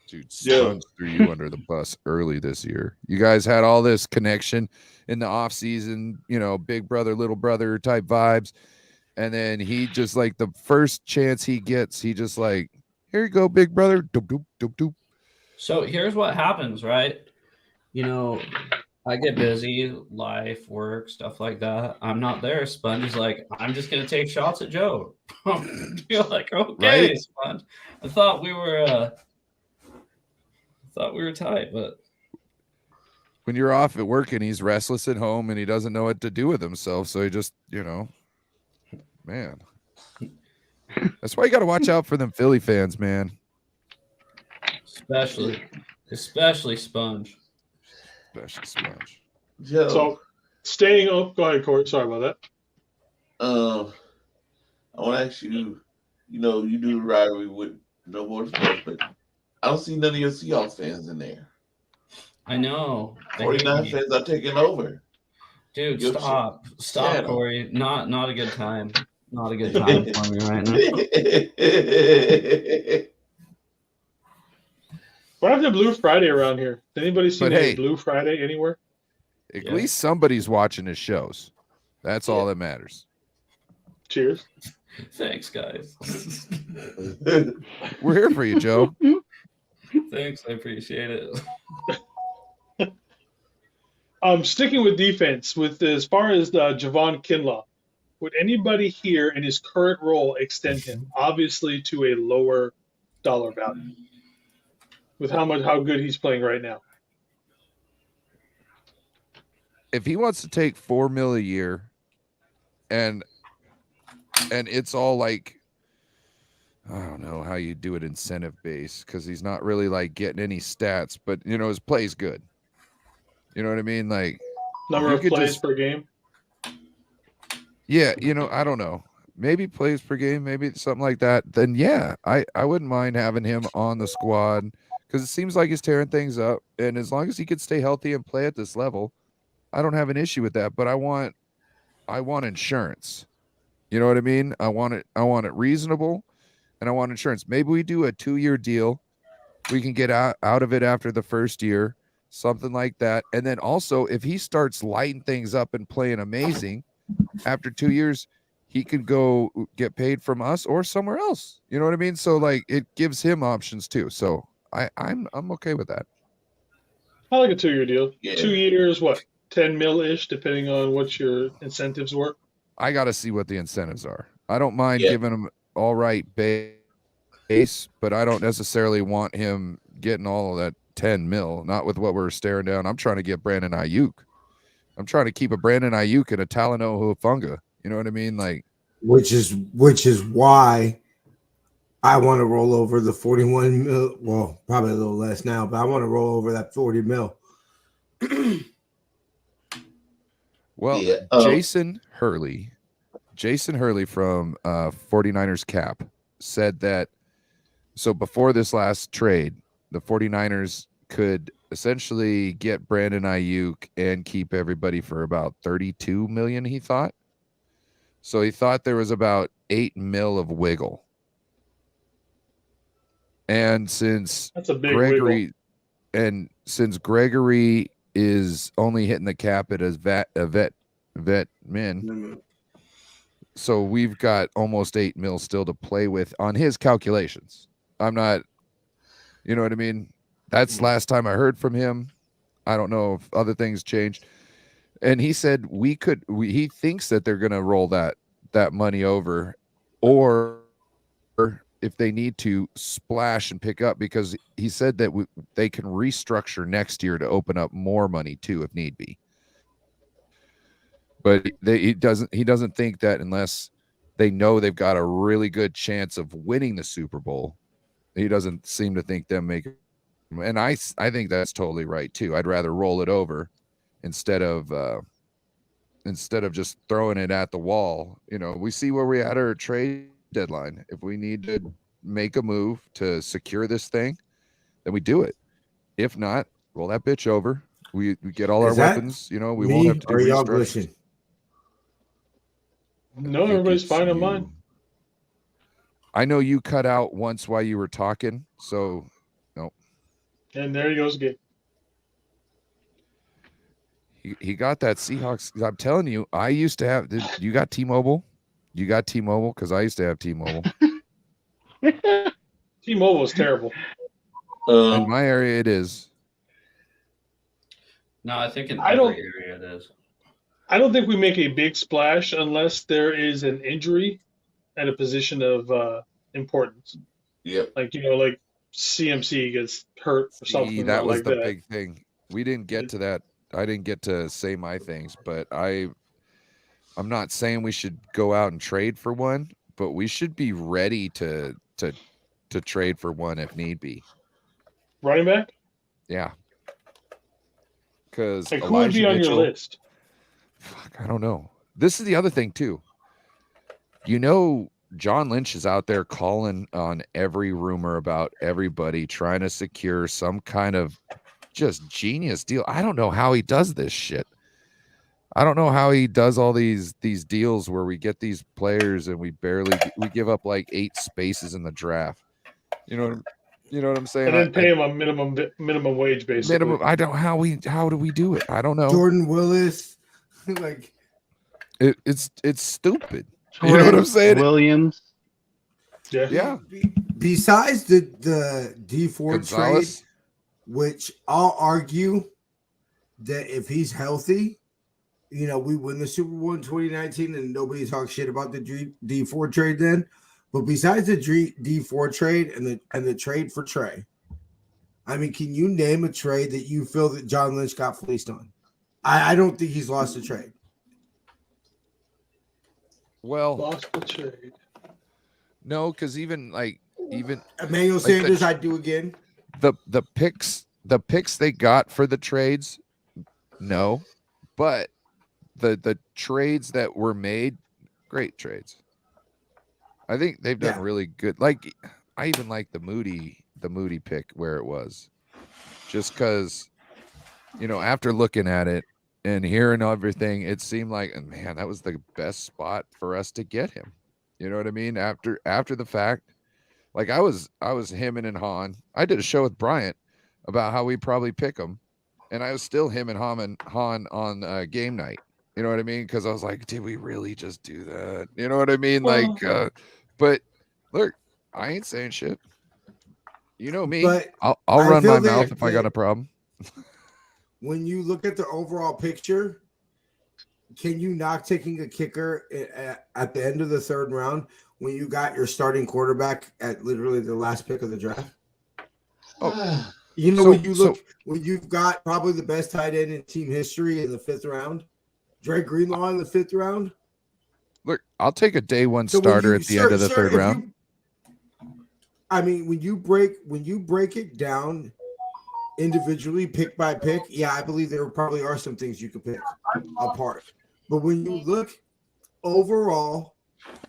Dude, Yeah. Sponge threw you under the bus early this year. You guys had all this connection in the off season, you know, big brother, little brother type vibes. And then he just like the first chance he gets, he just like, here you go, big brother. Doop, doop, doop, doop. So here's what happens, right? You know, I get busy, life, work, stuff like that. I'm not there. Sponge is like, I'm just gonna take shots at Joe. You're like, okay, Right? Sponge. I thought we were tight, but When you're off at work and he's restless at home and he doesn't know what to do with himself. So he just, you know, man. That's why you got to watch out for them Philly fans, man. especially Sponge. Especially Sponge. Joe, So, staying up. Go ahead, Corey. Sorry about that. I want to ask you, you know, you do the rivalry with No More Sports, but I don't see none of your Seahawks fans in there. I know. They hate 49 me. fans are taking over. Dude, Yo, stop, Shadow. Corey. Not a good time. Not a good time for me right now. What happened to Blue Friday around here? Did anybody see But any hey. Blue Friday anywhere? At Yeah. least somebody's watching his shows. That's all that matters. Cheers. Thanks, guys. We're here for you, Joe. Thanks, I appreciate it. Sticking with defense, with as far as Javon Kinlaw, would anybody here in his current role extend him, obviously to a lower dollar value, with how good he's playing right now? If he wants to take $4 million a year, and it's all like, I don't know how you do it incentive based because he's not really like getting any stats, but you know his play's good. You know what I mean? Like Number you of could plays just- per game. Yeah, you know, I don't know. Maybe plays per game, maybe something like that. Then yeah, I wouldn't mind having him on the squad because it seems like he's tearing things up. And as long as he could stay healthy and play at this level, I don't have an issue with that. But I want insurance. You know what I mean? I want it reasonable, and I want insurance. Maybe we do a 2-year deal. We can get out of it after the first year, something like that. And then also, if he starts lighting things up and playing amazing after 2 years, he could go get paid from us or somewhere else. You know what I mean? So like it gives him options too. So I'm okay with that. I like a 2-year deal. Yeah. 2 years, what, 10 mil ish, depending on what your incentives were. I got to see what the incentives are. I don't mind Yeah. giving him all right base, but I don't necessarily want him getting all of that 10 mil, not with what we're staring down. I'm trying to get Brandon Ayuk. I'm trying to keep a Brandon Ayuk and a Talanoa Hufanga. You know what I mean? Like which is why I want to roll over the 41 mil. Well, probably a little less now, but I want to roll over that 40 mil. Well, Yeah, Jason Hurley from 49ers Cap said that, so before this last trade, the 49ers could essentially get Brandon Ayuk and keep everybody for about 32 million, he thought. So he thought there was about 8 mil of wiggle. And since That's a big wiggle. Gregory is only hitting the cap at a vet min, so we've got almost 8 mil still to play with on his calculations. I'm not, you know what I mean? That's last time I heard from him. I don't know if other things changed. And he said he thinks that they're going to roll that money over, or if they need to splash and pick up, because he said that they can restructure next year to open up more money too, if need be. But he doesn't think that unless they know they've got a really good chance of winning the Super Bowl, he doesn't seem to think them make it. And I think that's totally right too. I'd rather roll it over instead of just throwing it at the wall. You know, we see where we're at our trade deadline. If we need to make a move to secure this thing, then we do it. If not, roll that bitch over. We get all our weapons. You know, we won't have to do restructuring. No, everybody's fine on mine. I know you cut out once while you were talking, so no. And there he goes again. He got that Seahawks. I'm telling you, I used to have. You got T-Mobile? You got T-Mobile? Because I used to have T-Mobile. T-Mobile is terrible. In my area, it is. No, I think in every area it is. I don't think we make a big splash unless there is an injury at a position of importance. Yep. Like, you know, like CMC gets hurt or something. That was like the that. big thing. We didn't get to that. I didn't get to say my things, but I'm not saying we should go out and trade for one, but we should be ready to trade for one if need be. Running back? Yeah. Because who would be on your list? Fuck, I don't know. This is the other thing too. You know, John Lynch is out there calling on every rumor about everybody trying to secure some kind of just genius deal. I don't know how he does this shit. I don't know how he does all these deals where we get these players and we give up like 8 spaces in the draft. You know what I'm saying? And then pay him a minimum wage, basically. How do we do it? I don't know. Jordan Willis, like it's stupid. You know what I'm saying? Williams. Yeah. Besides the D4 Gonzalez trade, which I'll argue that if he's healthy, you know, we win the Super Bowl in 2019 and nobody talks shit about the D4 trade then. But besides the D4 trade and the trade for Trey, I mean, can you name a trade that you feel that John Lynch got fleeced on? I don't think he's lost a trade. Well, lost the trade. No, because even Emmanuel Sanders, I'd do again. The picks they got for the trades, no, but the trades that were made, great trades. I think they've done really good. Like, I even like the Moody pick where it was, just because, you know, after looking at it and hearing everything, it seemed like, man, that was the best spot for us to get him. You know what I mean? After the fact, like I was hemming and hawing. I did a show with Bryant about how we probably pick him, and I was still hemming and hawing on game night. You know what I mean? Because I was like, did we really just do that? You know what I mean? Like, but look, I ain't saying shit. You know me. But I'll run my mouth if I got a problem. When you look at the overall picture, can you not taking a kicker at the end of the third round when you got your starting quarterback at literally the last pick of the draft? Oh, you know, when you've got probably the best tight end in team history in the 5th round, Dre Greenlaw in the 5th round. Look, I'll take a day one So when starter you- at the end of the third if round. I mean, when you break it down individually, pick by pick, yeah, I believe there probably are some things you could pick apart. But when you look overall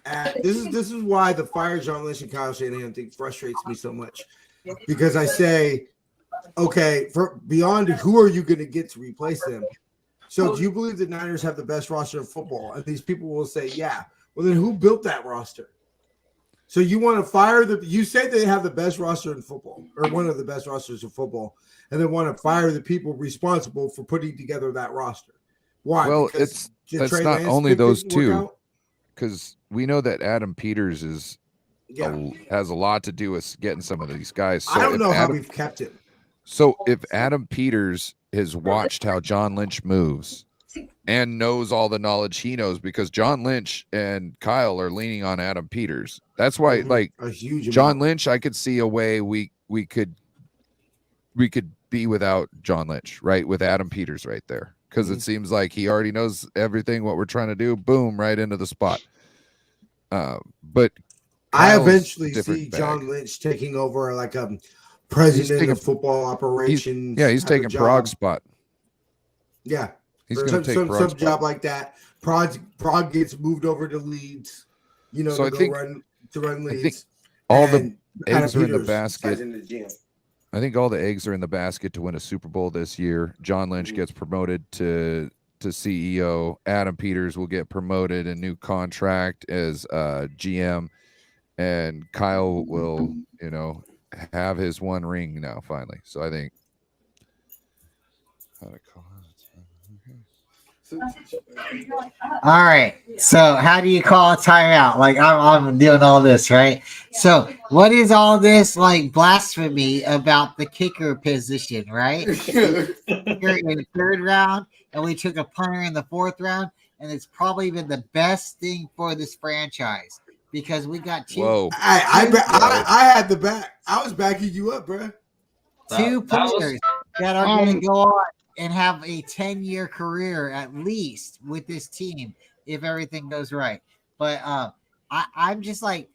at this is why the fire John Lynch and Kyle Shanahan thing frustrates me so much. Because I say, okay, for beyond who are you going to get to replace them? So do you believe the Niners have the best roster in football? And these people will say, yeah. Well, then who built that roster? So you want to fire you say they have the best roster in football, or one of the best rosters in football, and then want to fire the people responsible for putting together that roster. Why? Well, Because that's Trey not Lance only pick those didn't work two, out? because we know that Adam Peters has a lot to do with getting some of these guys. So I don't if know how Adam- we've kept him. So if Adam Peters has watched how John Lynch moves and knows all the knowledge he knows, because John Lynch and Kyle are leaning on Adam Peters. That's why, like, A huge John amount. Lynch, I could see a way we could be without John Lynch, right? With Adam Peters right there. Because it seems like he already knows everything, what we're trying to do. Boom, right into the spot. But I Kyle's eventually different see bag. John Lynch taking over like a president taking- of football operations. He's type of taking job. Prog's spot. Yeah. He's Or going to take some Prog's job spot. like that. Prog gets moved over to Leeds, So I to think- run Leeds. think all the And Adam eggs are in the Peters basket. decides in the gym. I think all the eggs are in the basket to win a Super Bowl this year. John Mm-hmm. Lynch gets promoted to CEO. Adam Peters will get promoted a new contract as GM, and Kyle will, have his one ring now finally. So I think. All right. So how do you call a timeout? Like I'm doing all this, right? So what is all this like blasphemy about the kicker position, right? Kicker in the third round, and we took a punter in the fourth round, and it's probably been the best thing for this franchise because we got two. Whoa. I had the back. I was backing you up, bro. Two That was- players that are going to go on and have a 10-year career at least with this team if everything goes right. But I'm just like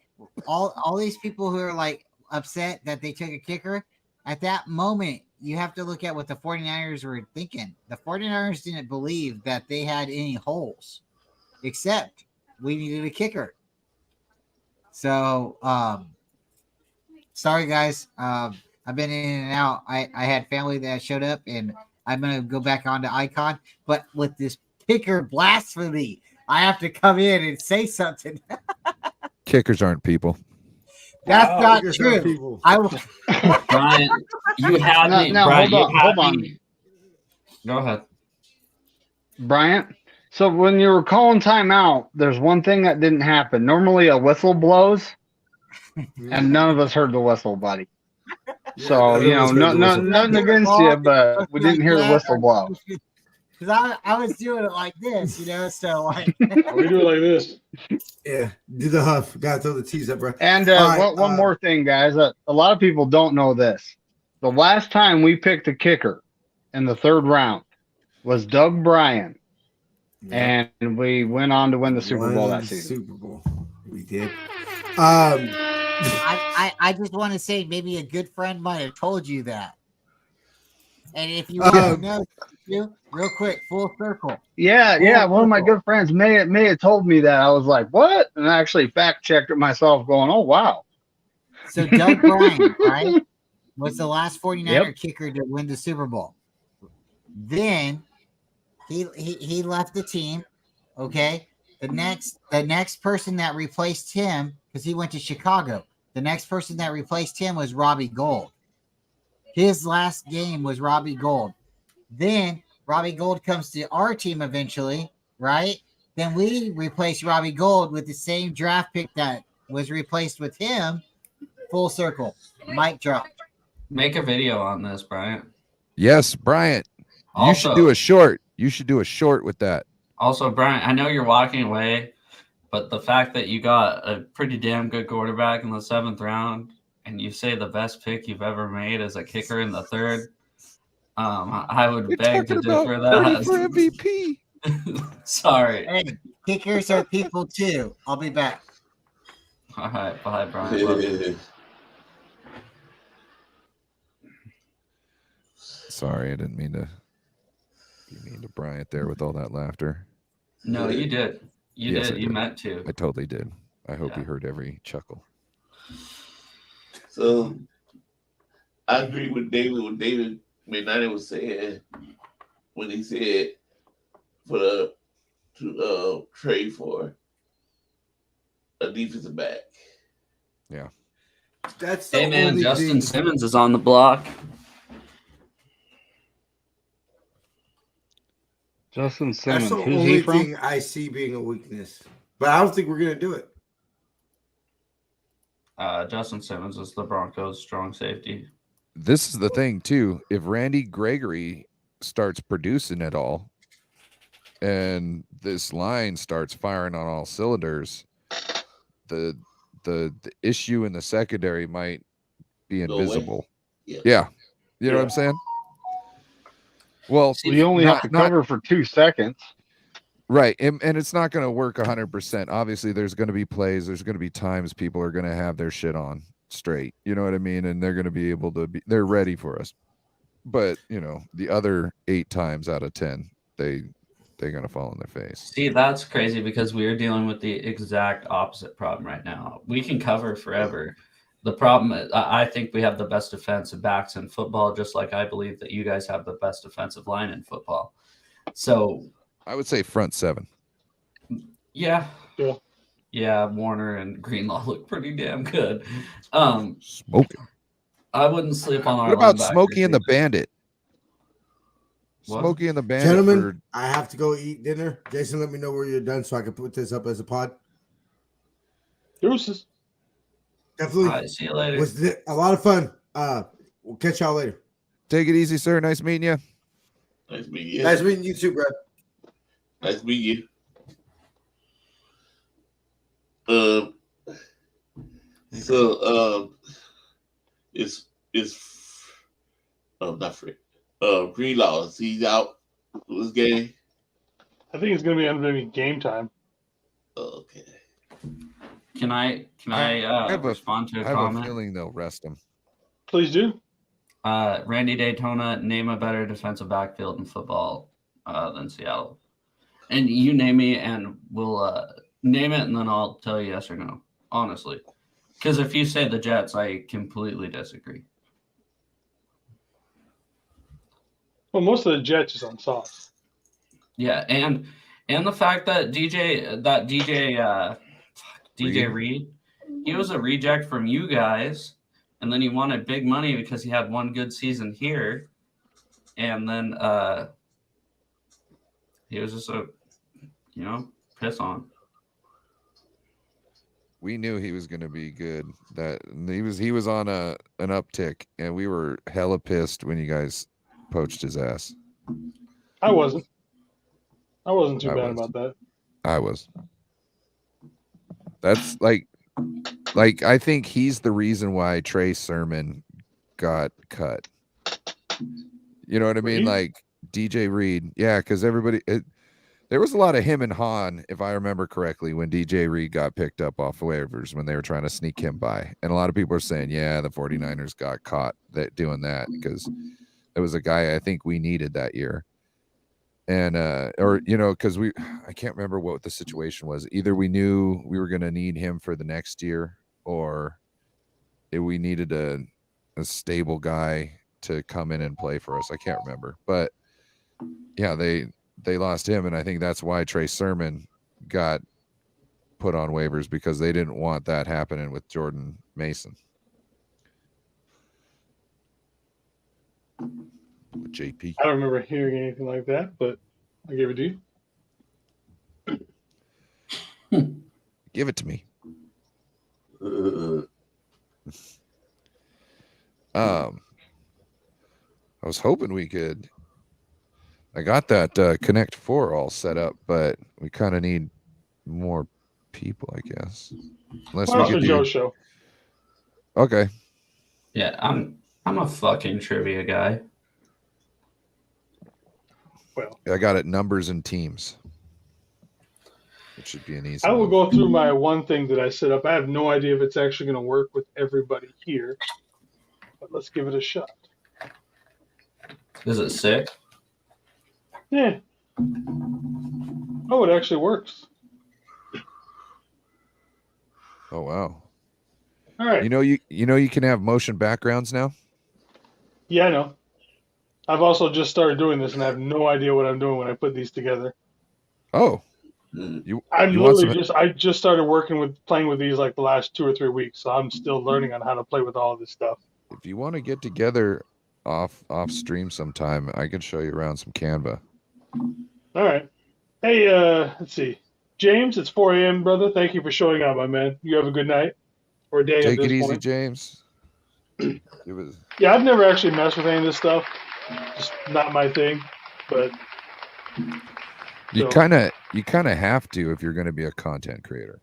all these people who are like upset that they took a kicker. At that moment, you have to look at what the 49ers were thinking. The 49ers didn't believe that they had any holes, except we needed a kicker. So sorry guys. I've been in and out. I had family that showed up, and I'm going to go back onto Icon. But with this kicker blasphemy, I have to come in and say something. Kickers aren't people. That's not Kickers are true. people. Brian, you had me. No, Brian, hold you had on. me. Go ahead. Bryant. So when you were calling timeout, there's one thing that didn't happen. Normally a whistle blows, and none of us heard the whistle, buddy. So, nothing against you, but we didn't hear the whistle blow. Because I was doing it like this, so like. We do it like this. Yeah, do the huff. Got to throw the T's up, bro. And All right, one more thing, guys. A lot of people don't know this. The last time we picked a kicker in the third round was Doug Bryan, and we went on to win the Super Bowl that season. Super Bowl, we did. I just want to say maybe a good friend might have told you that. And if you know, real quick, full circle. Yeah. One of my good friends may have told me that. I was like, what? And I actually fact checked it myself, going, oh wow. So Doug Bryan, right, was the last 49er kicker to win the Super Bowl. Then he left the team. Okay. The next person that replaced him, because he went to Chicago, the next person that replaced him was Robbie Gould. His last game was Robbie Gould. Then Robbie Gould comes to our team eventually, right? Then we replace Robbie Gould with the same draft pick that was replaced with him. Full circle. Mic drop. Make a video on this, Brian. Yes, Bryant. You should do a short. You should do a short with that. Also, Brian, I know you're walking away, but the fact that you got a pretty damn good quarterback in the 7th round, and you say the best pick you've ever made as a kicker in the 3rd, I would beg to differ Purdy for that. MVP. Sorry. Hey, kickers are people too. I'll be back. All right. Bye, Brian. Love you. Sorry, I didn't mean to be mean to Bryant there with all that laughter. No, you did. You Yes, did. I You did. meant to. I totally did. I hope Yeah. he heard every chuckle. So I agree with David. What David McKnight was saying when he said to trade for a defensive back. Yeah. That's the Hey, man, only Justin thing. Simmons is on the block. Justin That's Simmons. the Who's only he from? thing I see being a weakness. But I don't think we're gonna do it. Justin Simmons is the Broncos' strong safety. This is the thing too. If Randy Gregory starts producing it all, and this line starts firing on all cylinders, the issue in the secondary might be Go away. invisible. Yeah. Yeah, you know what I'm saying. Well, You only have to cover for 2 seconds. right, and it's not going to work 100%. Obviously, there's going to be plays. There's going to be times people are going to have their shit on straight. You know what I mean? And they're going to be able to be. They're ready for us. But the other 8 times out of 10, they're going to fall on their face. See, that's crazy because we are dealing with the exact opposite problem right now. We can cover forever. The problem is, I think we have the best defensive backs in football, just like I believe that you guys have the best defensive line in football. So I would say front 7. yeah. Yeah. Warner and Greenlaw look pretty damn good. Smoking. I wouldn't sleep on our. What about linebackers Smokey and the either. Bandit? What? Smokey and the Bandit. Gentlemen, I have to go eat dinner. Jason, let me know where you're done so I can put this up as a pod. Deuces. Definitely. All right, see you later. Was a lot of fun. We'll catch y'all later. Take it easy, sir. Nice meeting you. Nice meeting you. Nice meeting you too, Brad. Nice meeting you. It's not Frick. Greenlaw, he's out this game. I think it's going to be maybe game time. Okay. Can I respond to a I have comment? a feeling they'll rest him. Please do. Randy Daytona, name a better defensive backfield in football than Seattle. And you name me and we'll name it and then I'll tell you yes or no, honestly. Because if you say the Jets, I completely disagree. Well, most of the Jets is on sauce. Yeah, and the fact that DJ Reed, he was a reject from you guys, and then he wanted big money because he had one good season here, and then he was just a piss on. We knew he was going to be good. That he was on an uptick, and we were hella pissed when you guys poached his ass. I wasn't too bad about that. I was. That's like I think he's the reason why Trey Sermon got cut. You know what I mean? Reed? Like DJ Reed. Yeah, because there was a lot of him and Han, if I remember correctly, when DJ Reed got picked up off waivers when they were trying to sneak him by. And a lot of people are saying, yeah, the 49ers got caught doing that because it was a guy I think we needed that year. And because I can't remember what the situation was. Either we knew we were going to need him for the next year, or we needed a stable guy to come in and play for us. I can't remember, but yeah, they lost him, and I think that's why Trey Sermon got put on waivers, because they didn't want that happening with Jordan Mason. With JP. I don't remember hearing anything like that, but I gave it to you. Give it to me. I was hoping we could. I got that Connect 4 all set up, but we kind of need more people, I guess. Unless Well, we that's could for do. Joe's show. Okay. Yeah, I'm a fucking trivia guy. Well, I got it numbers and teams. It should be an easy I will one. go through my one thing that I set up. I have no idea if it's actually going to work with everybody here, but let's give it a shot. Is it sick? Yeah. Oh, it actually works. Oh wow. All right. You know you can have motion backgrounds now? Yeah, I know. I've also just started doing this, and I have no idea what I'm doing when I put these together. Oh. Mm. I just started playing with these like the last 2 or 3 weeks, so I'm still learning on how to play with all of this stuff. If you want to get together off stream sometime, I can show you around some Canva. All right. Hey, let's see. James, it's 4 a.m., brother. Thank you for showing up, my man. You have a good night or day Take at this it easy, point. James. It was Yeah, I've never actually messed with any of this stuff. Just not my thing. But you kind of have to if you're going to be a content creator.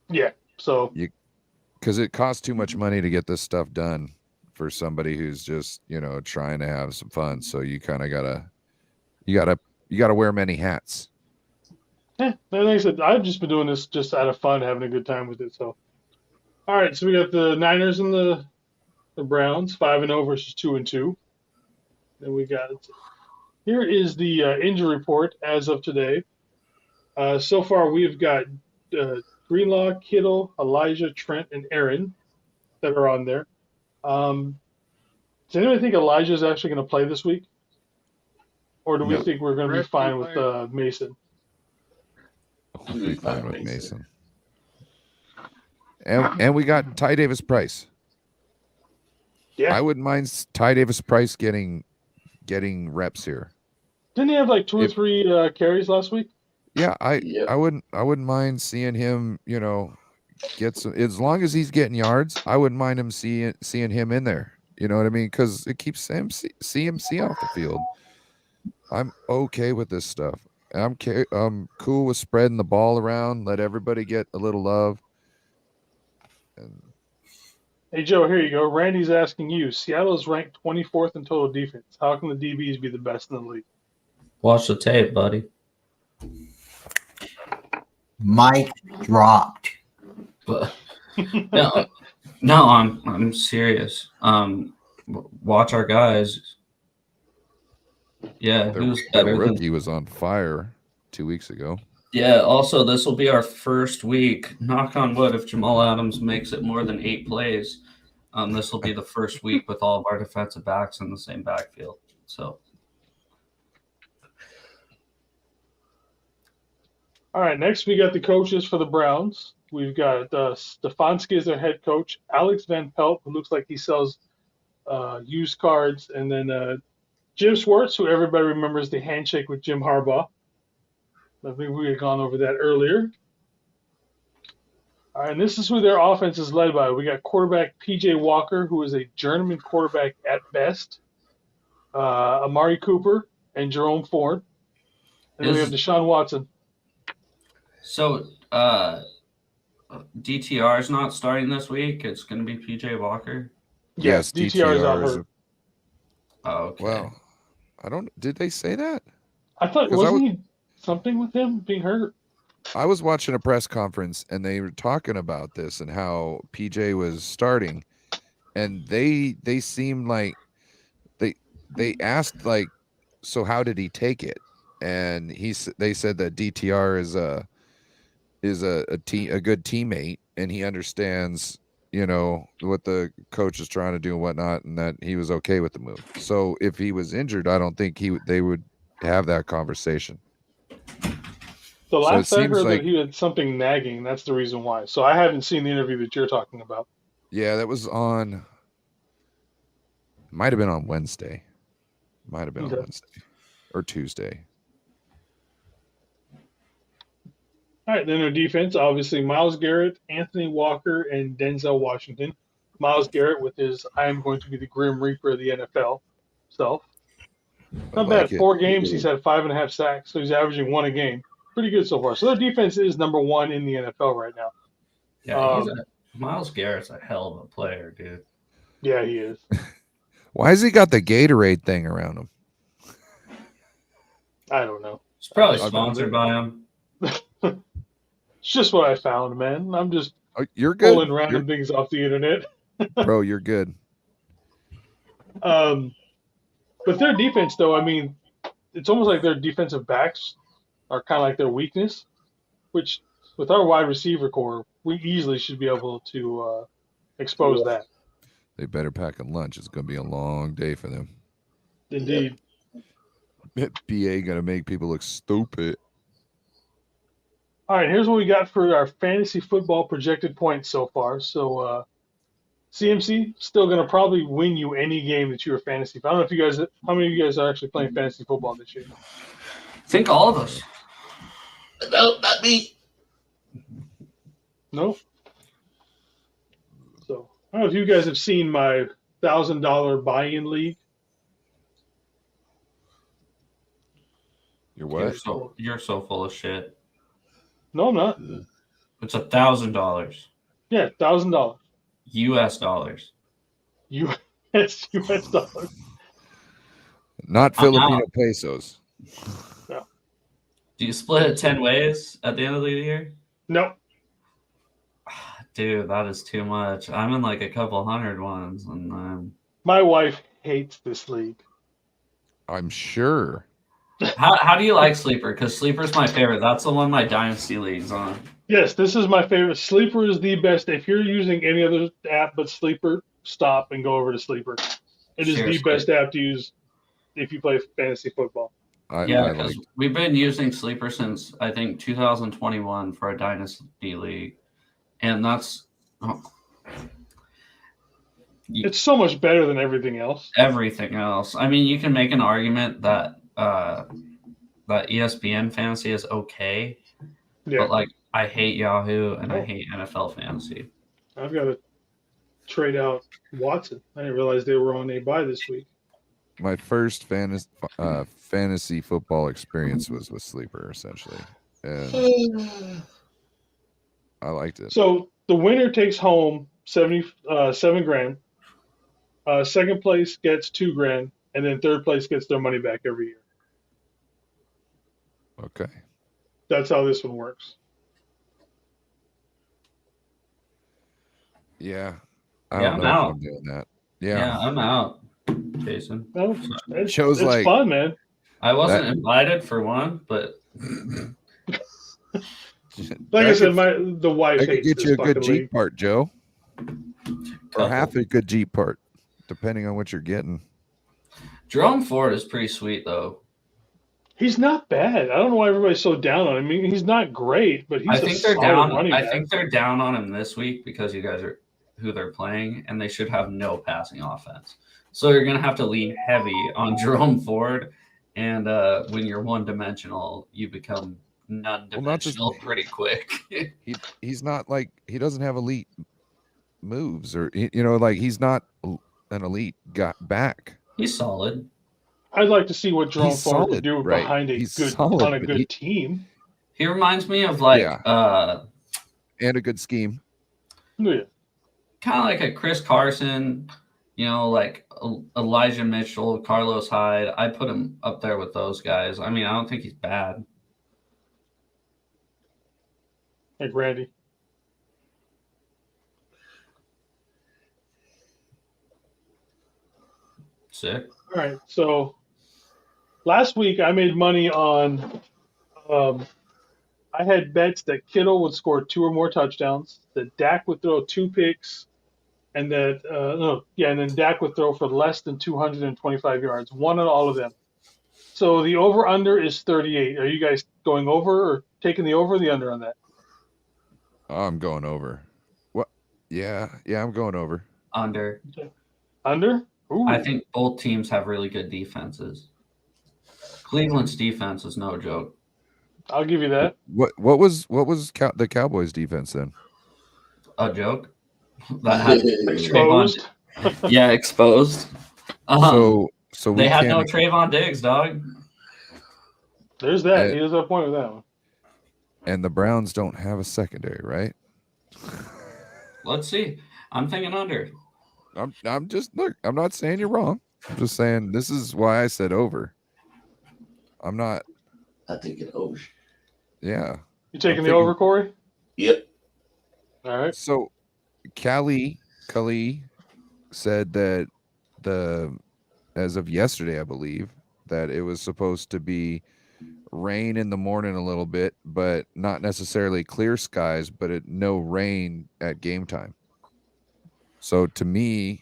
Yeah. So because it costs too much money to get this stuff done for somebody who's just trying to have some fun. So you kind of gotta wear many hats. like I said, I've just been doing this just out of fun, having a good time with it. So, all right. So we got the Niners and the Browns, 5-0 versus 2-2. Then we got here is the injury report as of today. So far, we've got Greenlaw, Kittle, Elijah, Trent, and Aaron that are on there. Does anybody think Elijah is actually going to play this week? Or do we think we're going to be fine with Mason? We'll be fine with Mason. And we got Ty Davis Price. Yeah. I wouldn't mind Ty Davis Price getting reps here. Didn't he have like 2 or 3 carries last week? Yeah, I wouldn't mind seeing him, get some, as long as he's getting yards. I wouldn't mind him seeing him in there. You know what I mean? Because it keeps CMC off the field. I'm okay with this stuff. I'm cool with spreading the ball around. Let everybody get a little love. And Hey, Joe, here you go. Randy's asking you. Seattle's ranked 24th in total defense. How can the DBs be the best in the league? Watch the tape, buddy. Mic dropped. But no, I'm serious. Watch our guys. Yeah, who's better? The rookie was on fire 2 weeks ago. Yeah. Also, this will be our first week. Knock on wood. If Jamal Adams makes it more than 8 plays, this will be the first week with all of our defensive backs in the same backfield. So. All right, next we got the coaches for the Browns. We've got Stefanski as their head coach, Alex Van Pelt, who looks like he sells used cards, and then Jim Schwartz, who everybody remembers the handshake with Jim Harbaugh. I think we had gone over that earlier. All right, and this is who their offense is led by. We got quarterback P.J. Walker, who is a journeyman quarterback at best, Amari Cooper, and Jerome Ford. And then we have Deshaun Watson. So, DTR is not starting this week. It's going to be PJ Walker. Yes, DTR is out hurt. Oh, okay. Well, did they say that? I thought, wasn't he something with him being hurt? I was watching a press conference and they were talking about this and how PJ was starting, and they seemed like they asked like, so how did he take it? And they said that DTR is a good teammate, and he understands what the coach is trying to do and whatnot, and that he was okay with the move. So if he was injured, I don't think they would have that conversation. The last I heard that he had something nagging. That's the reason why. So I haven't seen the interview that you're talking about. Yeah, that was on. Might have been on Wednesday. Might have been on Wednesday or Tuesday. All right, then our defense, obviously Myles Garrett, Anthony Walker, and Denzel Washington. Myles Garrett with his "I am going to be the Grim Reaper of the NFL" self. Not bad. 4 games, he's had 5.5 sacks, so he's averaging 1 a game. Pretty good so far. So their defense is number 1 in the NFL right now. Yeah, Myles Garrett's a hell of a player, dude. Yeah, he is. Why has he got the Gatorade thing around him? I don't know. It's probably I found sponsored it. by him. It's just what I found, man. I'm just Oh, you're good. pulling random things off the internet. Bro, you're good. But their defense, though, I mean, it's almost like their defensive backs are kind of like their weakness, which with our wide receiver core, we easily should be able to expose that. They better pack a lunch. It's going to be a long day for them. Indeed. BA going to make people look stupid. All right, here's what we got for our fantasy football projected points so far. So, CMC still going to probably win you any game that you're a fantasy. I don't know if you guys, how many of you guys are actually playing fantasy football this year? I think all of us. No, not me. No. So I don't know if you guys have seen my $1,000 buy-in league. You're what? You're so full of shit. No, I'm not. It's $1,000 Yeah, $1,000 US dollars. US dollars. Not I'm Filipino out. pesos. Do you split it 10 ways at the end of the year? No. Dude, that is too much. I'm in like a couple hundred ones, and My wife hates this league. I'm sure. how do you like Sleeper? Because Sleeper's my favorite. That's the one my Dynasty League's on. Yes, this is my favorite. Sleeper is the best. If you're using any other app but Sleeper, stop and go over to Sleeper. It is Seriously. the best app to use if you play fantasy football. Yeah, I because like. we've been using Sleeper since I think 2021 for a Dynasty League, and that's It's so much better than everything else. everything else. I mean, you can make an argument that that ESPN Fantasy is okay, Yeah, but like I hate Yahoo and I Oh. hate NFL Fantasy. I've got to trade out Watson. I didn't realize they were on a bye this week. My first fantasy football experience was with Sleeper, essentially. And I liked it. So the winner takes home 7 grand. Second place gets $2 grand, and then third place gets their money back every year. Okay. That's how this one works. Yeah. Yeah, I don't I'm know if out. I'm doing that. Yeah, Yeah. I'm out, Jason. No, it's Shows like- fun, man. I wasn't invited for one, but Like I said, the wife I could hates get this you a good fucking Jeep league. part, Joe. couple. Or half a good Jeep part, depending on what you're getting. Jerome Ford is pretty sweet though. He's not bad. I don't know why everybody's so down on him. I mean, he's not great, but he's I a think they're solid down. running I back. think they're down on him this week because you guys are who they're playing, and they should have no passing offense. So you're gonna have to lean heavy on Jerome Ford, and when you're one-dimensional, you become non-dimensional pretty quick. He's not like, he doesn't have elite moves, or like he's not an elite back. He's solid. I'd like to see what Jerome He's Ford solid, would do right. behind a He's good solid, on a but good team. He reminds me of like Yeah. And a good scheme. Yeah. kind of like a Chris Carson, like Elijah Mitchell, Carlos Hyde. I put him up there with those guys. I mean, I don't think he's bad. Like Randy. Sick. All right. So last week I made money on. I had bets that Kittle would score 2 or more touchdowns, that Dak would throw 2 picks, and that and then Dak would throw for less than 225 yards. One on all of them. So the over under is 38. Are you guys going over or taking the over or the under on that? I'm going over. What? Yeah, I'm going over. Under. Under? Ooh. I think both teams have really good defenses. Cleveland's defense is no joke. I'll give you that. What was the Cowboys defense then? A joke? That had Exposed. Yeah, exposed. So we They had no can't. Trayvon Diggs, dog. There's that. He has a point with that one. And the Browns don't have a secondary, right? Let's see. I'm thinking under. I'm just look. I'm not saying you're wrong. I'm just saying this is why I said over. I'm not. I think it over. Yeah. You taking I'm the thinking- over, Corey? Yep. All right. So, Kali said that as of yesterday, I believe, that it was supposed to be rain in the morning a little bit, but not necessarily clear skies, but no rain at game time. So to me,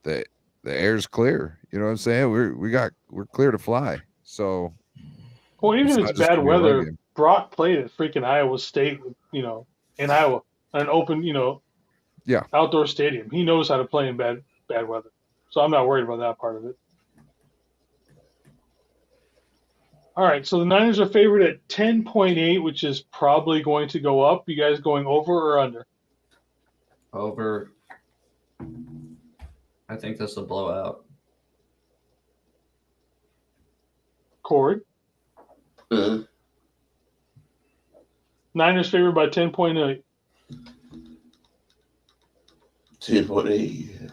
the air's clear. You know what I'm saying? We're clear to fly. So Well, even if not it's just bad gonna be a run weather, game. Brock played at freaking Iowa State, in Iowa, an open, Yeah. outdoor stadium. He knows how to play in bad weather. So I'm not worried about that part of it. All right, so the Niners are favored at 10.8, which is probably going to go up. You guys going over or under? Over. I think this will blow out. Corey? Uh, Niners favored by 10.8. 10.8.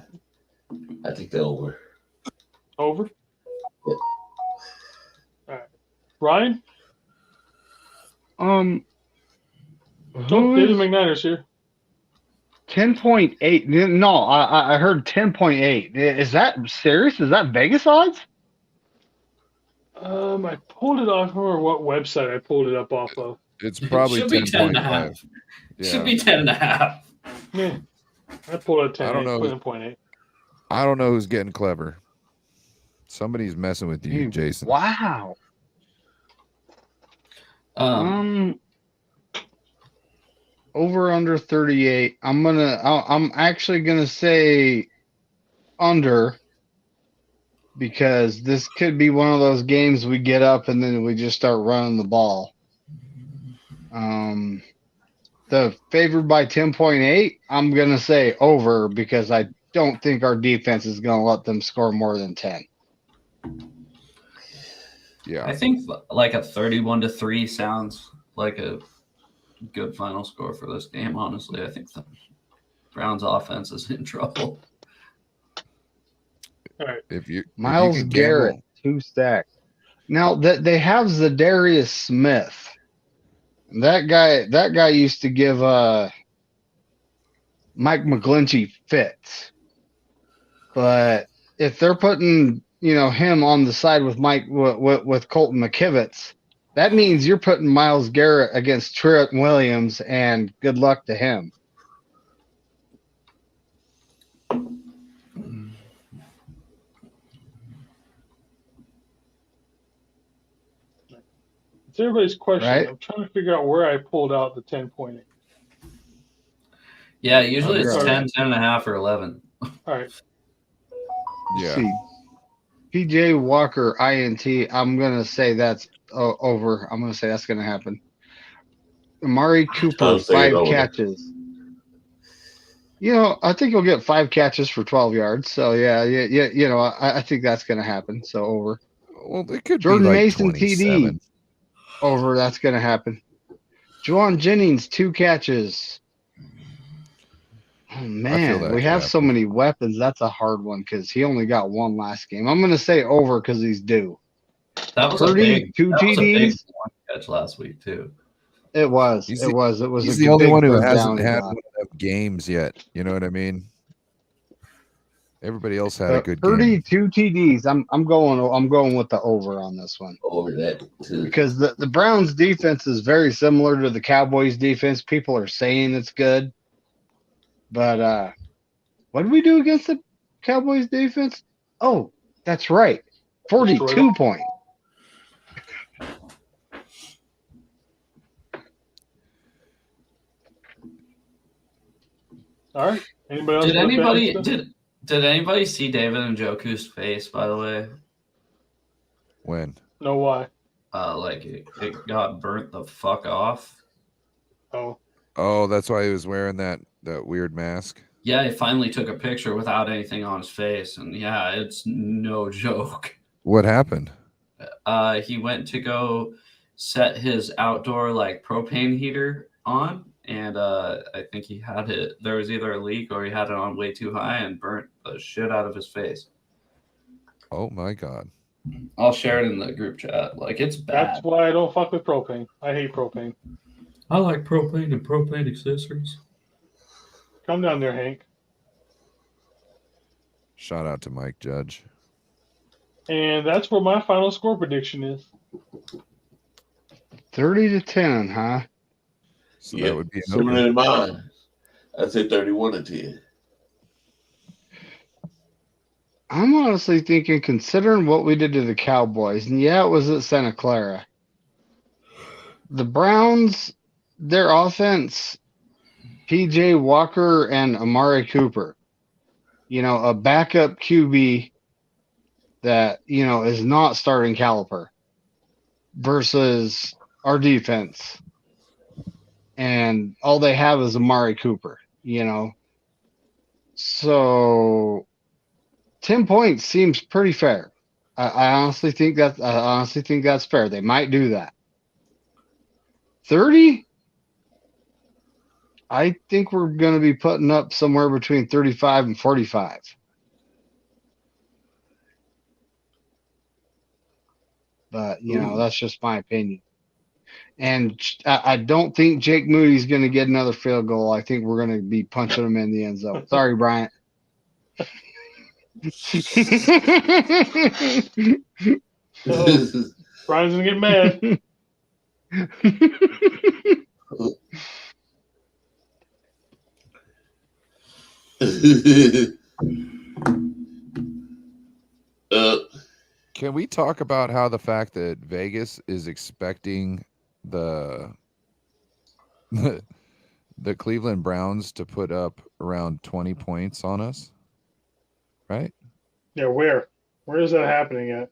I think they're over. Over? Yeah. All right. Ryan? Who David is McNiners here. 10.8? No, I heard 10.8. Is that serious? Is that Vegas odds? I pulled it off. I don't remember what website I pulled it up off of. It's probably Should be 10.5. 10.5. Should Yeah. be 10.5. Yeah. I pulled it at I don't know. 10.8. I don't know who's getting clever. Somebody's messing with you, Dude, Jason. Wow. Over under 38. I'm actually gonna say under, because this could be one of those games we get up and then we just start running the ball. The favored by 10.8, I'm gonna say over, because I don't think our defense is gonna let them score more than 10. Yeah. I think like a 31-3 sounds like a good final score for this game. Honestly, I think the Browns' offense is in trouble. All right. If you Miles can Garrett, gamble- 2 stacks. Now that they have Zadarius Smith. That guy used to give Mike McGlinchey fits. But if they're putting, him on the side with with Colton McKivitz, that means you're putting Miles Garrett against Trent Williams, and good luck to him. It's everybody's question. Right. I'm trying to figure out where I pulled out the 10.8. Yeah, usually it's Under. 10, 10.5, or 11. All right. Yeah. See, PJ Walker INT. I'm gonna say that's over. I'm gonna say that's gonna happen. Amari Cooper, I'm saying 5 over. catches. I think he'll get 5 catches for 12 yards. So yeah. I think that's gonna happen. So over. Well, it could Jordan be like Mason 27. TD. Over. That's gonna happen. Juwan Jennings, 2 catches. Oh man, that we could have so happen. many weapons. That's a hard one because he only got 1 last game. I'm gonna say over because he's due. That was Purdy, a big 2 that was a big TDs. one catch last week too. It was. He's It the- was He's a the only big one who third hasn't down had he one got. of them games yet. You know what I mean? Everybody else had a good Purdy, game. 2 TDs. I'm going with the over on this one Over that too. because the Browns defense is very similar to the Cowboys defense. People are saying it's good, but what did we do against the Cowboys defense? Oh, that's right, 42 points. All right. Anybody else? Did got anybody betting did anybody see David Njoku's face? By the way, When? stuff? No, why? like it got burnt the fuck off. Oh, Oh, that's why he was wearing that weird mask. Yeah, he finally took a picture without anything on his face, and yeah, it's no joke. What happened? He went to go set his outdoor like propane heater on, and I think he had it. There was either a leak or he had it on way too high and burnt the shit out of his face. Oh my God. I'll share it in the group chat. Like, it's bad. That's why I don't fuck with propane. I hate propane. I like propane and propane accessories. Come down there, Hank. Shout out to Mike Judge. And that's where my final score prediction is. 30-10, huh? So that would be similar to mine. I'd say 31-10. I'm honestly thinking, considering what we did to the Cowboys, and yeah, it was at Santa Clara. The Browns, their offense, P.J. Walker and Amari Cooper, a backup QB that, is not starting caliber versus our defense. And all they have is Amari Cooper, So 10 points seems pretty fair. I honestly think that's fair. They might do that. 30? I think we're going to be putting up somewhere between 35 and 45. But, that's just my opinion. And I don't think Jake Moody's going to get another field goal. I think we're going to be punching him in the end zone. Sorry, Bryant. Brian's going to get mad. Can we talk about how the fact that Vegas is expecting the Cleveland Browns to put up around 20 points on us? Right? Yeah, where? Where is that happening at?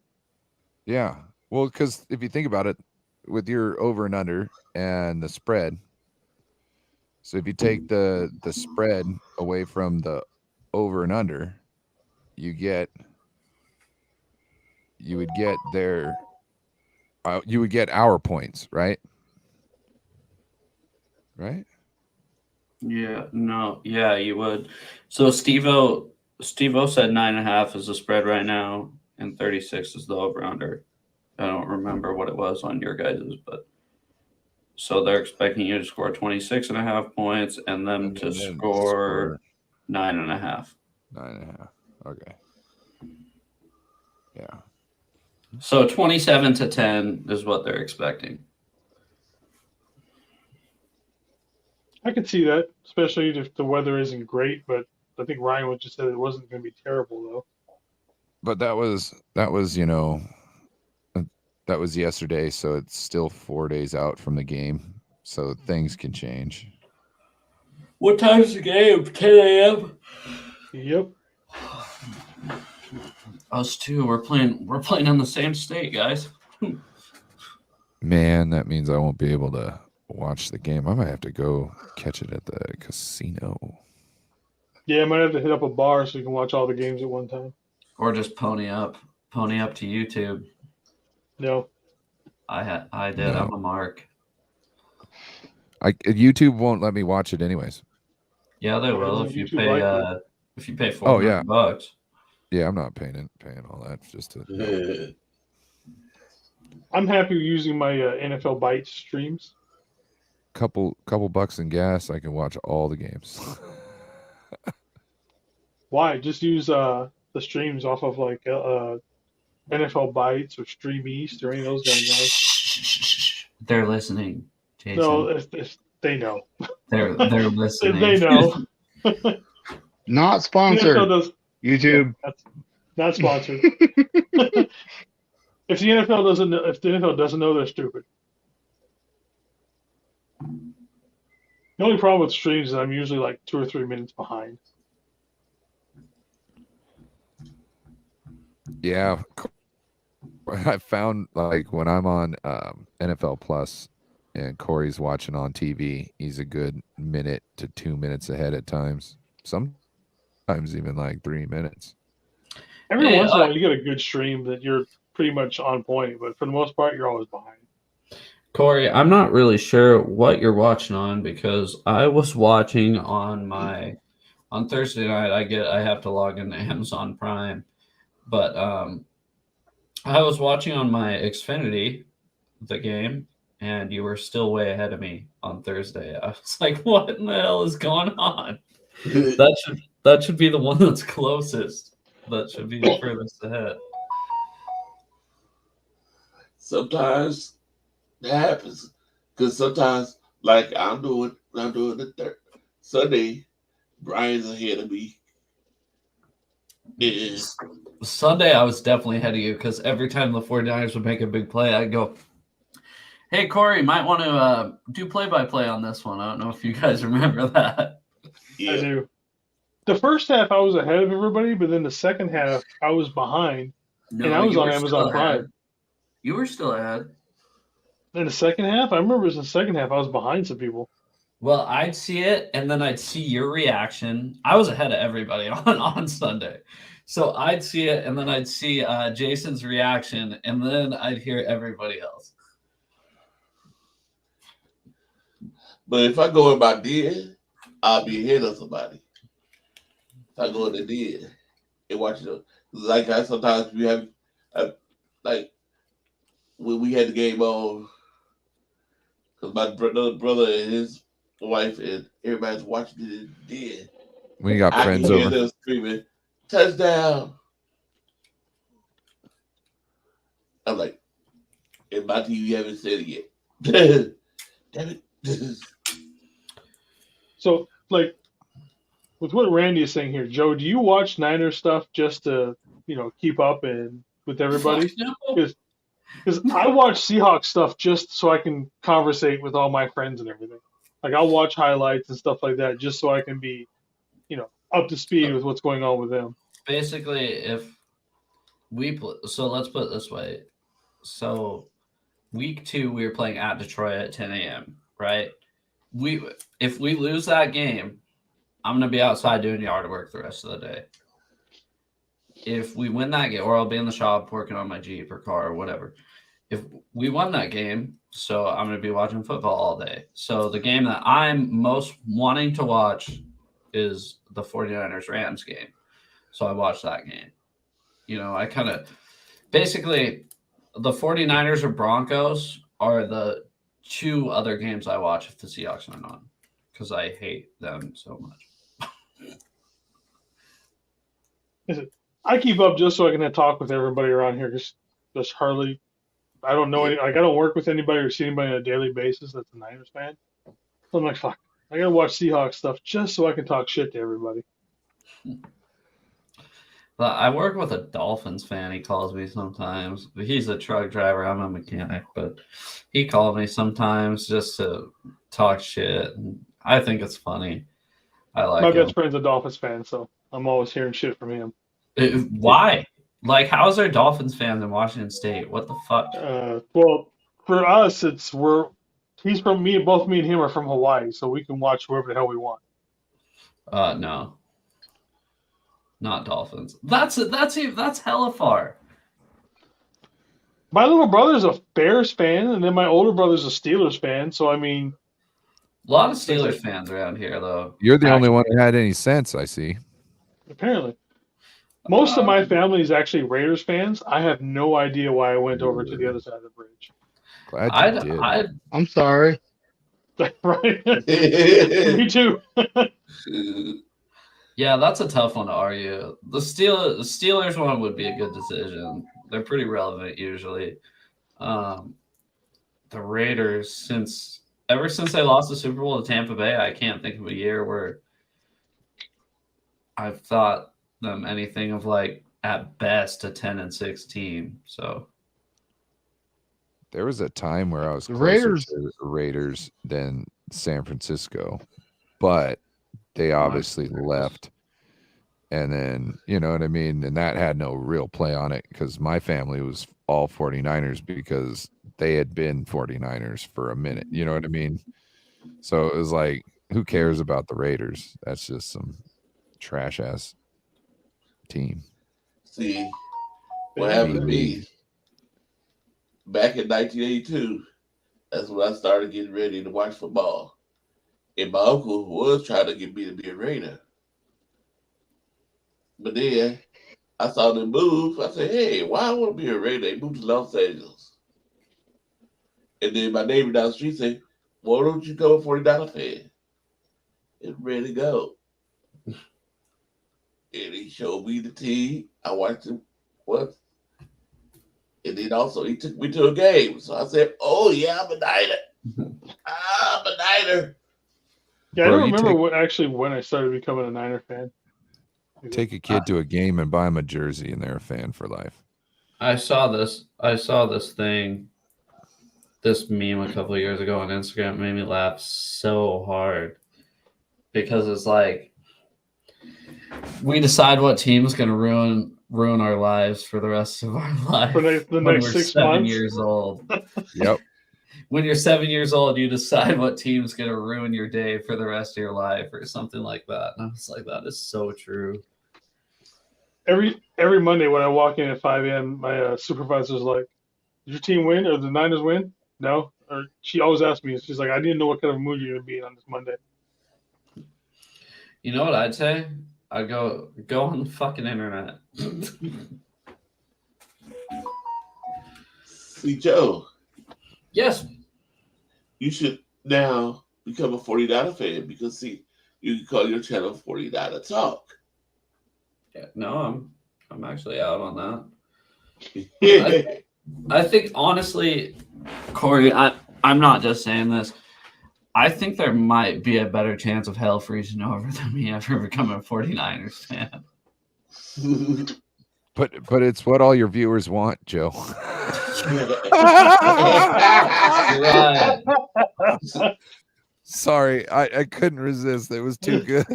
Yeah. Well, because if you think about it, with your over and under and the spread, so if you take the spread away from the over and under, you would get our points, right? Right? Yeah, no, yeah, you would. So Steve-O said 9.5 is the spread right now, and 36 is the over-under. I don't remember what it was on your guys's, but so they're expecting you to score 26.5 points and them to score 9.5. 9.5. Okay. Yeah. So 27-10 is what they're expecting. I could see that, especially if the weather isn't great, but I think Ryan would just said it wasn't going to be terrible, though. But that was yesterday, so it's still 4 days out from the game, so things can change. What time is the game? 10 a.m. Yep. Us too. We're playing on the same state, guys. Man, that means I won't be able to watch the game. I might have to go catch it at the casino. Yeah, I might have to hit up a bar so you can watch all the games at one time. Or just pony up to YouTube. No. I did. No. I'm a mark. YouTube won't let me watch it anyways. Yeah, they will if you pay. If you pay $400. Oh, yeah. Yeah, I'm not paying all that just to. Yeah. I'm happy using my NFL Bytes streams. Couple bucks in gas, I can watch all the games. Why? Just use the streams off of like NFL Bytes or Stream East or any of those guys. They're listening, Jason. No, if they know. They're listening. They know. Not sponsored. YouTube. That's not sponsored. If the NFL doesn't know, they're stupid. The only problem with streams is I'm usually like 2 or 3 minutes behind. Yeah, I found like when I'm on NFL Plus and Corey's watching on TV, he's a good minute to 2 minutes ahead at times. Sometimes even like 3 minutes. Every once in a while, you get a good stream that you're pretty much on point, but for the most part, you're always behind. Corey, I'm not really sure what you're watching on because I was watching on Thursday night. I have to log into Amazon Prime, but I was watching on my Xfinity the game, and you were still way ahead of me on Thursday. I was like, "What in the hell is going on?" That should be the one that's closest. That should be the furthest ahead. Sometimes that happens because sometimes, like I'm doing the third Sunday, Brian's ahead of me. Yeah. Sunday, I was definitely ahead of you because every time the 49ers would make a big play, I'd go, "Hey, Corey, might want to do play-by-play on this one." I don't know if you guys remember that. Yeah. I do. The first half, I was ahead of everybody, but then the second half, I was behind, and I was you on were Amazon still ahead. Prime. You were still ahead. In the second half, I remember it was the second half, I was behind some people. Well, I'd see it, and then I'd see your reaction. I was ahead of everybody on Sunday. So I'd see it, and then I'd see Jason's reaction, and then I'd hear everybody else. But if I go in my did, I'll be ahead of somebody. If I go in the did and watch it, like I sometimes we have, like when we had the game on, because my brother and his wife and everybody's watching it in the did. When you got I friends can hear over. them screaming, "Touchdown!" I'm like, in my TV, you haven't said it yet. Damn it. So, like, with what Randy is saying here, Joe, do you watch Niner stuff just to, keep up and with everybody? Because I watch Seahawks stuff just so I can conversate with all my friends and everything. Like, I'll watch highlights and stuff like that just so I can be, up to speed with what's going on with them. Basically, if we so let's put it this way. So week 2, we were playing at Detroit at 10 a.m., right? If we lose that game, I'm going to be outside doing yard work the rest of the day. If we win that game, or I'll be in the shop working on my Jeep or car or whatever. If we won that game, so I'm going to be watching football all day. So the game that I'm most wanting to watch is the 49ers Rams game. So I watched that game. I kind of basically the 49ers or Broncos are the 2 other games I watch if the Seahawks aren't on because I hate them so much. I keep up just so I can talk with everybody around here. Just hardly, I don't know any. Like, I don't work with anybody or see anybody on a daily basis that's a Niners fan. So I'm like, fuck, I gotta watch Seahawks stuff just so I can talk shit to everybody. But I work with a Dolphins fan. He calls me sometimes. He's a truck driver. I'm a mechanic, but he called me sometimes just to talk shit. And I think it's funny. I like My him. best friend's a Dolphins fan, so I'm always hearing shit from him. Why? Like, how is there Dolphins fans in Washington State? What the fuck? Well, for us, he's from me. Both me and him are from Hawaii, so we can watch whoever the hell we want. No. Not Dolphins. That's hella far. My little brother's a Bears fan, and then my older brother's a Steelers fan. So I mean, a lot of Steelers fans around here, though. You're the only one who had any sense, I see. Apparently, most of my family is actually Raiders fans. I have no idea why I went over to the other side of the bridge. Glad you did. I'm sorry. Right? Me too. Yeah, that's a tough one to argue. The Steelers one would be a good decision. They're pretty relevant usually. The Raiders, ever since they lost the Super Bowl to Tampa Bay, I can't think of a year where I've thought them anything of like at best a 10-6 team. So there was a time where I was closer Raiders to the Raiders than San Francisco, but they obviously left. And then, you know what I mean? And that had no real play on it because my family was all 49ers because they had been 49ers for a minute. You know what I mean? So it was like, who cares about the Raiders? That's just some trash ass team. See, what happened to me back in 1982, that's when I started getting ready to watch football. And my uncle was trying to get me to be a Raider. But then I saw them move. I said, hey, why I want to be a Raider? They moved to Los Angeles. And then my neighbor down the street said, why don't you go a $40 fan? It's ready to go. And he showed me the team. I watched him once. And then also he took me to a game. So I said, oh, yeah, I'm a Niner. I'm a Niner. Yeah, I Bro, don't you remember when I started becoming a Niner fan. take a kid to a game and buy him a jersey, and they're a fan for life. I saw this thing, this meme a couple of years ago on Instagram. It made me laugh so hard because it's like we decide what team's going to ruin our lives for the rest of our life For the when next we're 6 7 months. years old. Yep. When you're 7 years old, you decide what team's going to ruin your day for the rest of your life or something like that. And I was like, that is so true. Every Monday when I walk in at 5 a.m., my supervisor's like, "Did your team win or the Niners win?" No. Or she always asks me. She's like, "I didn't know what kind of mood you're gonna be in on this Monday." You know what I'd say? I'd go on the fucking internet. See, Joe, Yes. you should now become a $40 fan because, see, you can call your channel $40 Talk. Yeah, no, I'm actually out on that. Yeah. I think honestly, Corey, I'm not just saying this. I think there might be a better chance of hell freezing over than me ever becoming a 49ers fan. But it's what all your viewers want, Joe. Right. Sorry, I couldn't resist. It was too good.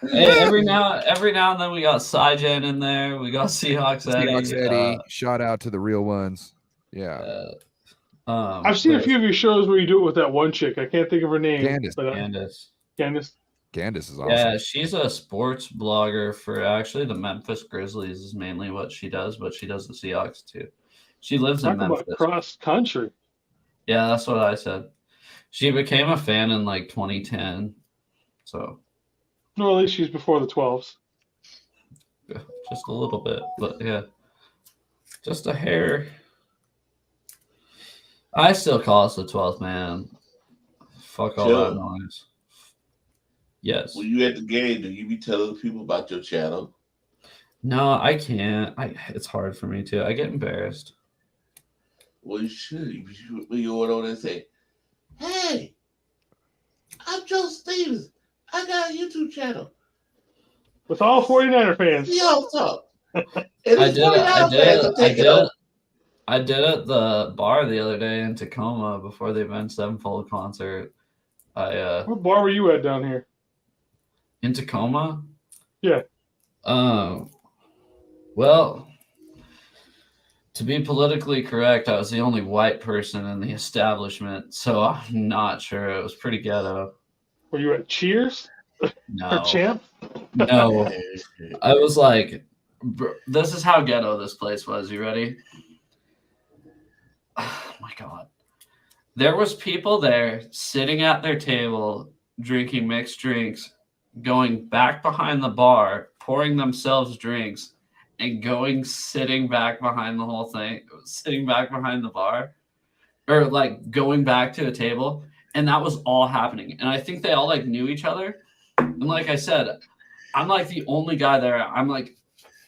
Hey, every now and then we got Sygen in there. We got Seahawks Eddie. Shout out to the real ones. Yeah. I've seen a few of your shows where you do it with that one chick. I can't think of her name. Candace. But, Candace. Candace is awesome. Yeah, she's a sports blogger for actually the Memphis Grizzlies is mainly what she does, but she does the Seahawks too. She lives in Memphis. About cross country. Yeah, that's what I said. She became a fan in like 2010. So. No, at least she's before the 12s. Just a little bit, but yeah. Just a hair. I still call us the 12th man. Fuck all that noise. Yes. When you at the game, do you be telling people about your channel? No, I can't. It's hard for me too. I get embarrassed. Well, you should. When you go on and say, "Hey, I'm Joe Stevens. I got a YouTube channel with all 49er fans." Seahawks Talk. I did at the bar the other day in Tacoma before the Avenged Sevenfold concert. What bar were you at down here? In Tacoma? Yeah. Well, to be politically correct, I was the only white person in the establishment, so I'm not sure. It was pretty ghetto. Were you at Cheers? No. Or Champ? No. I was like, this is how ghetto this place was. You ready? Oh my God. There was people there sitting at their table, drinking mixed drinks, going back behind the bar, pouring themselves drinks, and sitting back behind the whole thing, sitting back behind the bar, or like going back to a table. And that was all happening. And I think they all like knew each other. And like I said, I'm like the only guy there. I'm like,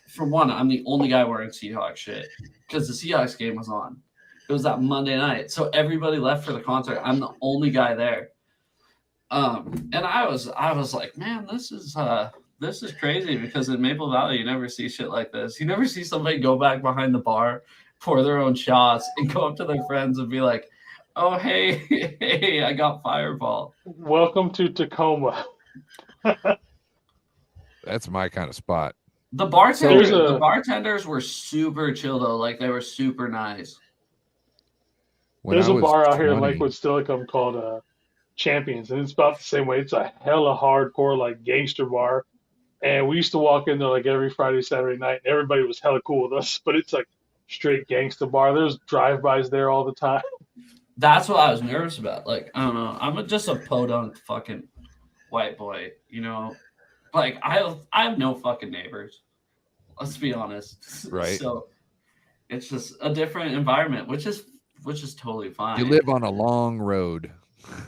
for one, I'm the only guy wearing Seahawks shit because the Seahawks game was on. It was that Monday night. So everybody left for the concert. I'm the only guy there. And I was like, man, this is crazy because in Maple Valley, you never see shit like this. You never see somebody go back behind the bar, pour their own shots, and go up to their friends and be like, oh, hey, I got Fireball. Welcome to Tacoma. That's my kind of spot. The bartenders were super chill though. Like they were super nice. There's a bar out here in Lakewood, Stillicum called Champions, and it's about the same way. It's a hella hardcore, like gangster bar. And we used to walk in there like every Friday, Saturday night, and everybody was hella cool with us. But it's like straight gangster bar. There's drive-bys there all the time. That's what I was nervous about. Like, I don't know. I'm just a podunk fucking white boy, you know? Like, I have no fucking neighbors. Let's be honest. Right. So it's just a different environment, which is totally fine. You live on a long road.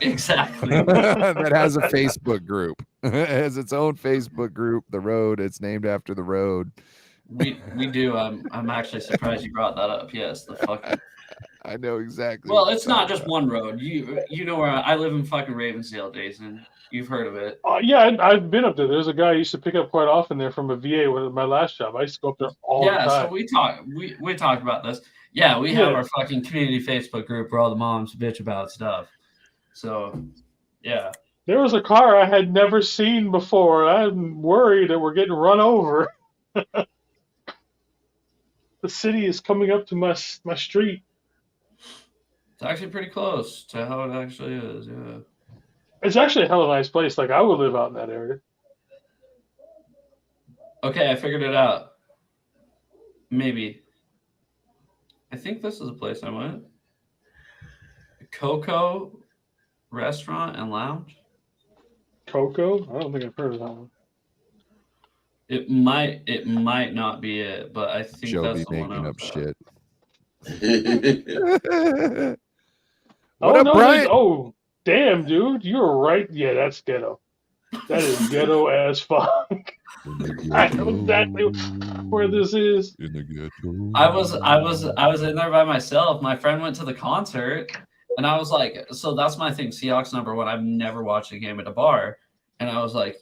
Exactly. That has a Facebook group. It has its own Facebook group, The Road. It's named after the road. We do. I'm actually surprised you brought that up. Yes, the fucking. I know exactly. Well, it's not just one road. You know where I live in fucking Ravensdale, Jason. You've heard of it. Yeah, I've been up there. There's a guy I used to pick up quite often there from a VA with my last job. I used to go up there all the time. So we talked about this. Yeah, we have our fucking community Facebook group where all the moms bitch about stuff. So, yeah. There was a car I had never seen before. I'm worried that we're getting run over. The city is coming up to my street. It's actually pretty close to how it actually is, yeah. It's actually a hell of a nice place. Like, I would live out in that area. Okay, I figured it out. Maybe. I think this is a place I went. Coco Restaurant and Lounge. Coco? I don't think I've heard of that one. It might not be it, but I think Joe that's be the one making I up was shit. Oh, no, Brian? oh, damn, dude. You're right. Yeah, that's ghetto. That is ghetto as fuck. I know exactly where this is. In the ghetto. I was in there by myself. My friend went to the concert, and I was like, so that's my thing. Seahawks #1. I've never watched a game at a bar, and I was like,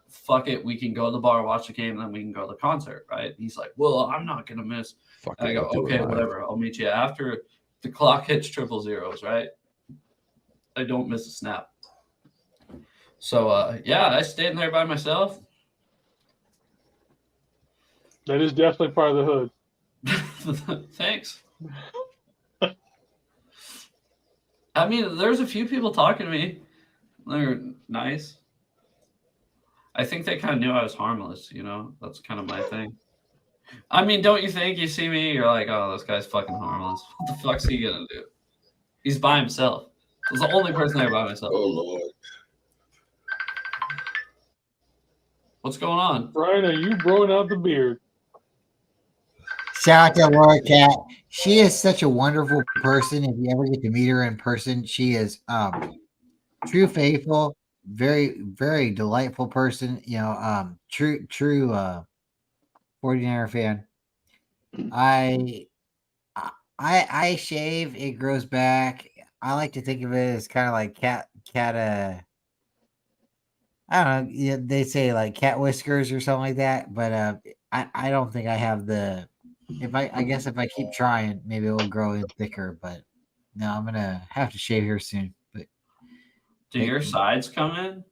fuck it, we can go to the bar, watch the game, and then we can go to the concert, right? He's like, well, I'm not gonna miss. And I go, okay, whatever. I'll meet you after the clock hits 000, right? I don't miss a snap. So yeah, I stayed in there by myself. That is definitely part of the hood. Thanks. I mean, there's a few people talking to me. They're nice. I think they kind of knew I was harmless, you know? That's kind of my thing. I mean, don't you think you see me, you're like, oh, this guy's fucking harmless. What the fuck's he gonna do? He's by himself. I was the only person there by myself. Oh, Lord. What's going on? Brian, are you growing out the beard? Shout out to Laura Cat. She is such a wonderful person. If you ever get to meet her in person, she is true faithful, very, very delightful person. You know, true 49er fan. I shave, it grows back. I like to think of it as kind of like cat I don't know, they say like cat whiskers or something like that, but I don't think I have the I guess if I keep trying, maybe it will grow in thicker, but no, I'm gonna have to shave here soon. But do your sides come in?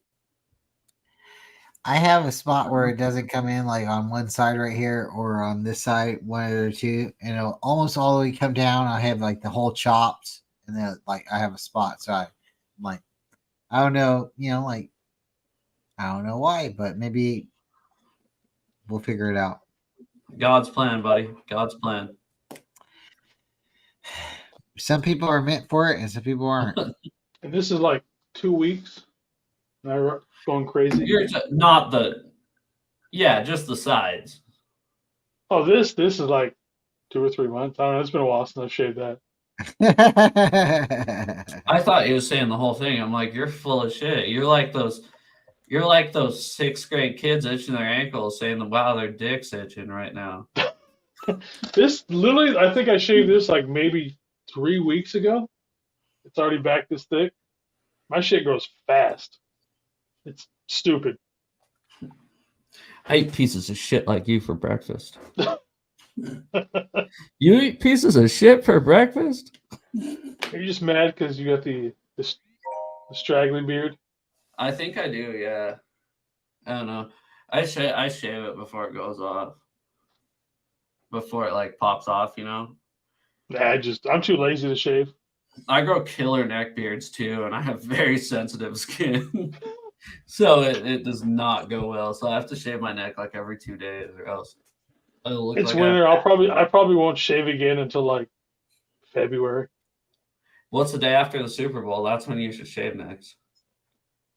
I have a spot where it doesn't come in, like on one side right here or on this side, one of the two, and it'll almost all the way come down. I have like the whole chopped, and then like I have a spot. So I'm like, I don't know, like I don't know why, but maybe we'll figure it out. God's plan, buddy. God's plan. Some people are meant for it, and some people aren't. And this is like 2 weeks. Am I going crazy? You're not just the sides. Oh, this is like 2 or 3 months. I don't know. It's been a while since I've shaved that. I thought you were saying the whole thing. I'm like, you're full of shit. You're like those 6th grade kids itching their ankles saying, wow, their dick's itching right now. This literally, I think I shaved this like maybe 3 weeks ago. It's already back this thick. My shit grows fast. It's stupid. I eat pieces of shit like you for breakfast. You eat pieces of shit for breakfast? Are you just mad because you got the straggly beard? I think I do, yeah. I don't know. I shave it before it goes off. Before it like pops off, you know? Nah, I'm too lazy to shave. I grow killer neck beards too, and I have very sensitive skin. So it does not go well. So I have to shave my neck like every 2 days or else it'll look it's like winter. I probably won't shave again until like February. What's the day after the Super Bowl? That's when you should shave next.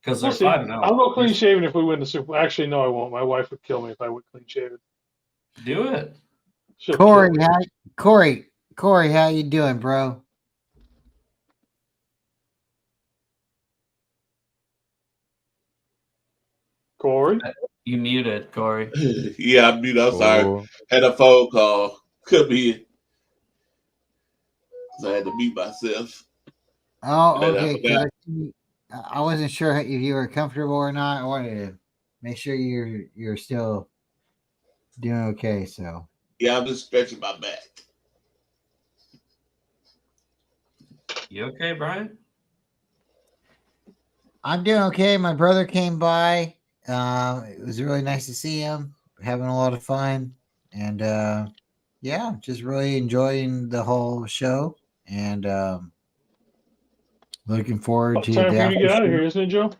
Because they're We'll see. 5-0. I'll go clean shaven if we win the Super Bowl. Actually, no, I won't. My wife would kill me if I went clean shaven. Do it. Sure, Corey, sure. Corey, how you doing, bro? Corey. You muted, Corey. Yeah, I'm mute. I'm sorry. Oh, Had a phone call. Could be. So I had to mute myself. Oh, And then I okay. forgot. I wasn't sure if you were comfortable or not. I wanted to make sure you're still doing okay. So Yeah, I'm just stretching my back. You okay, Brian? I'm doing okay. My brother came by. It was really nice to see him. Having a lot of fun, and yeah, just really enjoying the whole show, and looking forward About to time the for you to after get out of show. here, isn't it, Joe?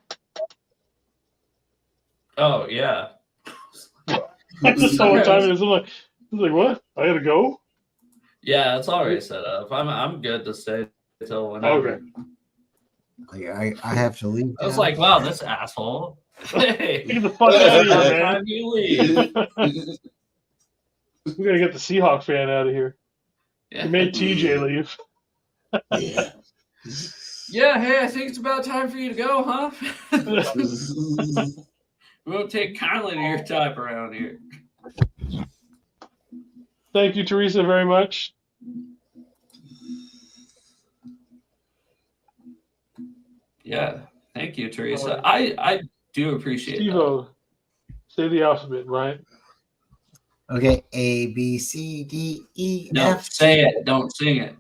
Oh yeah. I just saw what time it is. I'm like, what? I gotta go. Yeah, it's already set up. I'm good to stay till whenever. Okay. I have to leave. I was now. like, wow, this asshole. Hey, Get the fuck out of here, what man. time do you leave? We gotta get the Seahawk fan out of here. Yeah. You made TJ leave. Yeah. Yeah, hey, I think it's about time for you to go, huh? We won't take kindly to your type around here. Thank you, Teresa, very much. Yeah, thank you, Teresa. I do appreciate that. Steve-O, say the alphabet, right? Okay, A B C D E No, F. say it. Don't sing it.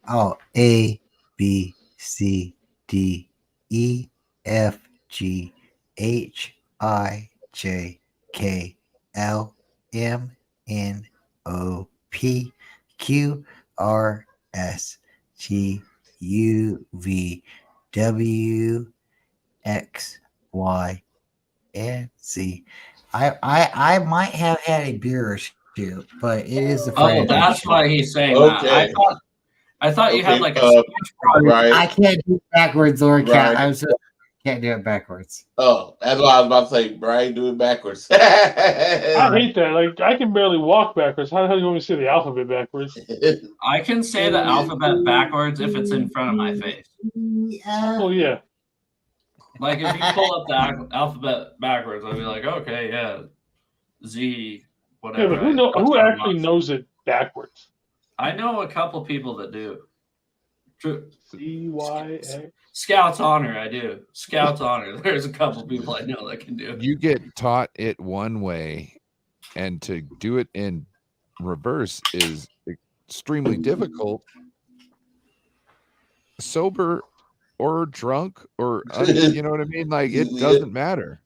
Oh, A B C D E F G H I J K L M N O P Q R S T U V W X Y and Z. I might have had a beer or two, but it is the Friday Oh, night that's show. why he's saying Okay. that. I thought you had Okay, like a speech problem. Right. I can't do it backwards, or Right. can't do it backwards. Oh, that's what I was about to say. Brian, do it backwards. I hate that. Like, I can barely walk backwards. How the hell do you want me to say the alphabet backwards? I can say the alphabet backwards if it's in front of my face. Oh, yeah. Like if you pull up the alphabet backwards, I'll be like, okay, yeah, Z, Yeah, whatever. but who actually knows it backwards? I know a couple people that do. True. C-Y-X. Scouts honor, I do. Scouts honor. There's a couple people I know that can do it. you get taught it one way, and to do it in reverse is extremely difficult. Sober or drunk or you know what I mean? Like it doesn't matter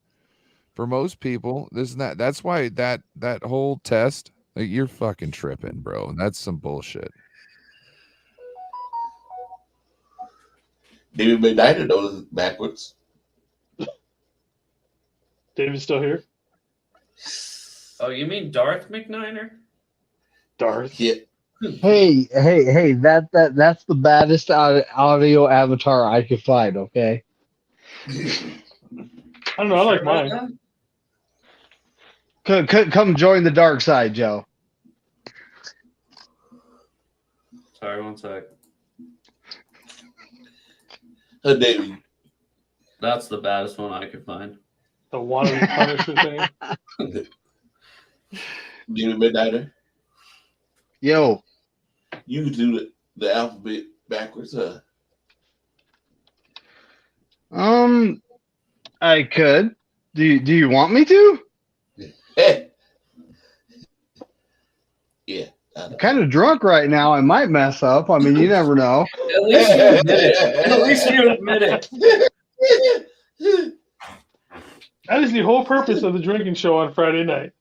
for most people. This and that. That's why that whole test, like you're fucking tripping, bro. And that's some bullshit. David McKnight knows it backwards. David's still here? Oh, you mean Darth McNiner? Darth. Yeah. Hey, that's the baddest audio avatar I could find, okay? I don't know. I like mine. Come join the dark side, Joe. Sorry, one sec. David. That's the baddest one I could find. The wannabe Punisher thing. David McKnight. Yo. You can do the alphabet backwards, huh? I could. Do you want me to? Yeah. I'm kind of drunk right now. I might mess up. I mean, you never know. At least you admit it. At least you admit it. That is the whole purpose of the drinking show on Friday night.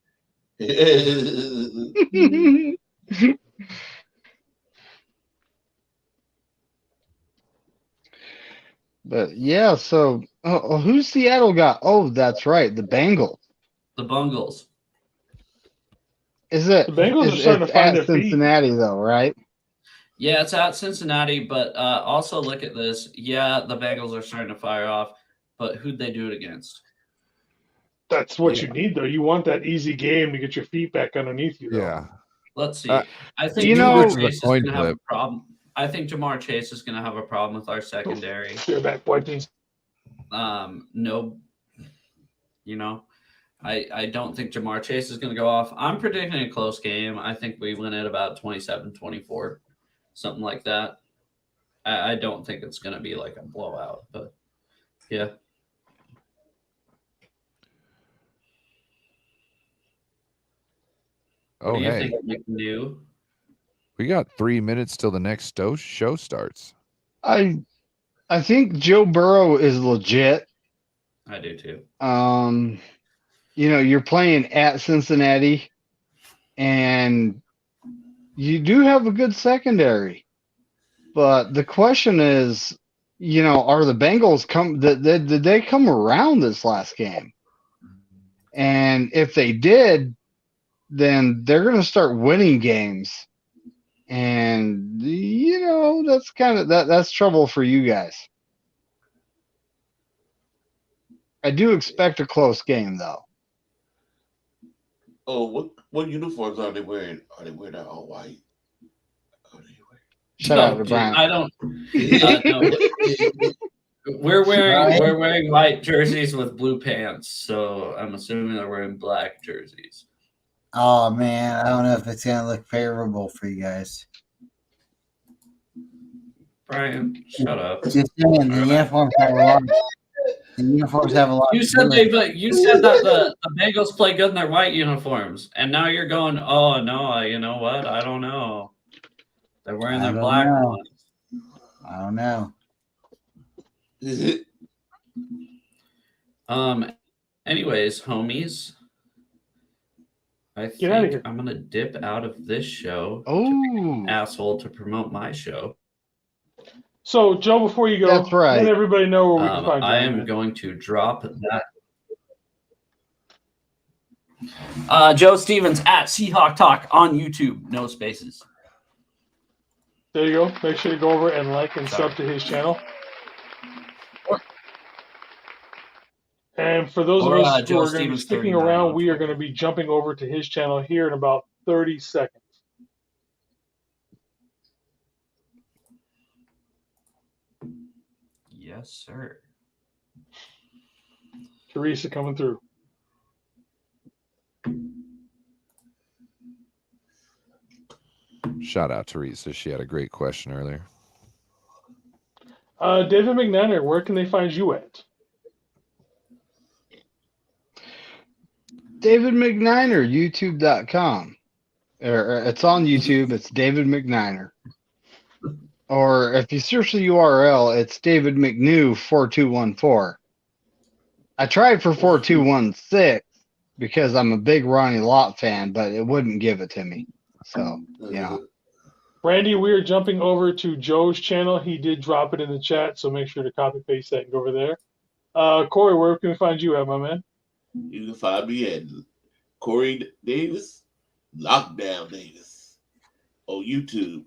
But yeah, so who's Seattle got? Oh, that's right, the Bengals. The Bungles. Is it? The Bengals are starting to find at their feet. Cincinnati, though, right? Yeah, it's at Cincinnati, but also look at this. Yeah, the Bengals are starting to fire off, but who'd they do it against? That's what you need, though. You want that easy game to get your feet back underneath you. Though. Yeah. Let's see. Uh, I think you know, Jamar this is a Chase is coin going to have a flip. problem. I think Jamar Chase is going to have a problem with our secondary. Back Vikings. No, I don't think Jamar Chase is going to go off. I'm predicting a close game. I think we win at about 27-24, something like that. I don't think it's going to be like a blowout, but yeah. Oh, What do you hey, think we can do? we got 3 minutes till the next show starts. I think Joe Burrow is legit. I do too. You're playing at Cincinnati, and you do have a good secondary. But the question is, are the Bengals did they come around this last game? And if they did, then they're going to start winning games. And that's kind of that's trouble for you guys. I do expect a close game, though. Oh, what uniforms are they wearing? Are they wearing all white? Shout out to Brian. I don't. No. We're wearing white jerseys with blue pants, so I'm assuming they're wearing black jerseys. Oh man, I don't know if it's gonna look favorable for you guys. Brian, shut up. Just saying, the uniforms have a lot. The uniforms have a lot. You said that the Bengals play good in their white uniforms, and now you're going, oh no, you know what? I don't know. They're wearing their black ones. I don't know. Anyways, homies, I Get out of think here. I'm gonna dip out of this show. Oh, Asshole to promote my show. So, Joe, before you go, That's right. let everybody know where we can find you. I am going to drop that. Joe Stevens at Seahawk Talk on YouTube. No spaces. There you go. Make sure you go over and like and sub to his channel. And for those of us who Joe are going to be Stevens sticking 39 around, on we are Twitter. going to be jumping over to his channel here in about 30 seconds. Yes, sir. Teresa coming through. Shout out Teresa. She had a great question earlier. David McNanner, where can they find you at? David McNiner, YouTube.com. It's on YouTube. It's David McNiner. Or if you search the URL, it's David McNew 4214. I tried for 4216 because I'm a big Ronnie Lott fan, but it wouldn't give it to me. So, Randy, we are jumping over to Joe's channel. He did drop it in the chat, so make sure to copy paste that and go over there. Corey, where can we find you at, my man? You can find me at Corey Davis, Lockdown Davis, on YouTube.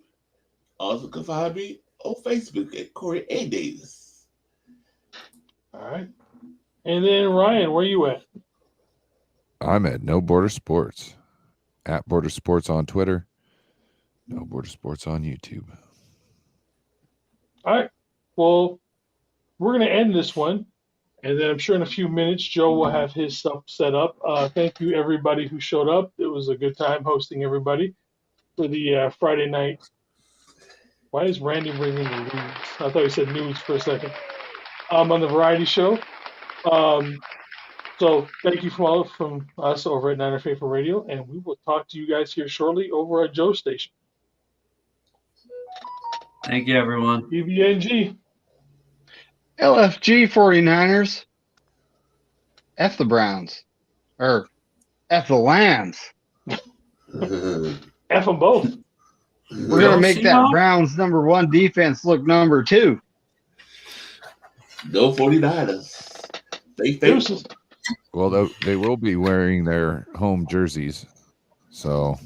Also can find me on Facebook at Corey A. Davis. All right. And then Ryan, where you at? I'm at No Border Sports. At Border Sports on Twitter. No Border Sports on YouTube. All right. Well, we're going to end this one. And then I'm sure in a few minutes, Joe will have his stuff set up. Thank you, everybody who showed up. It was a good time hosting everybody for the Friday night. Why is Randy bringing the news? I thought he said news for a second. On the variety show. So thank you from us over at Niner Faithful Radio, and we will talk to you guys here shortly over at Joe's station. Thank you, everyone. EVNG. LFG 49ers. F the Browns. Or F the Lambs. F them both. We're going to make that Browns #1 defense look #2. Go 49ers. Stay faithful. Well, they will be wearing their home jerseys. So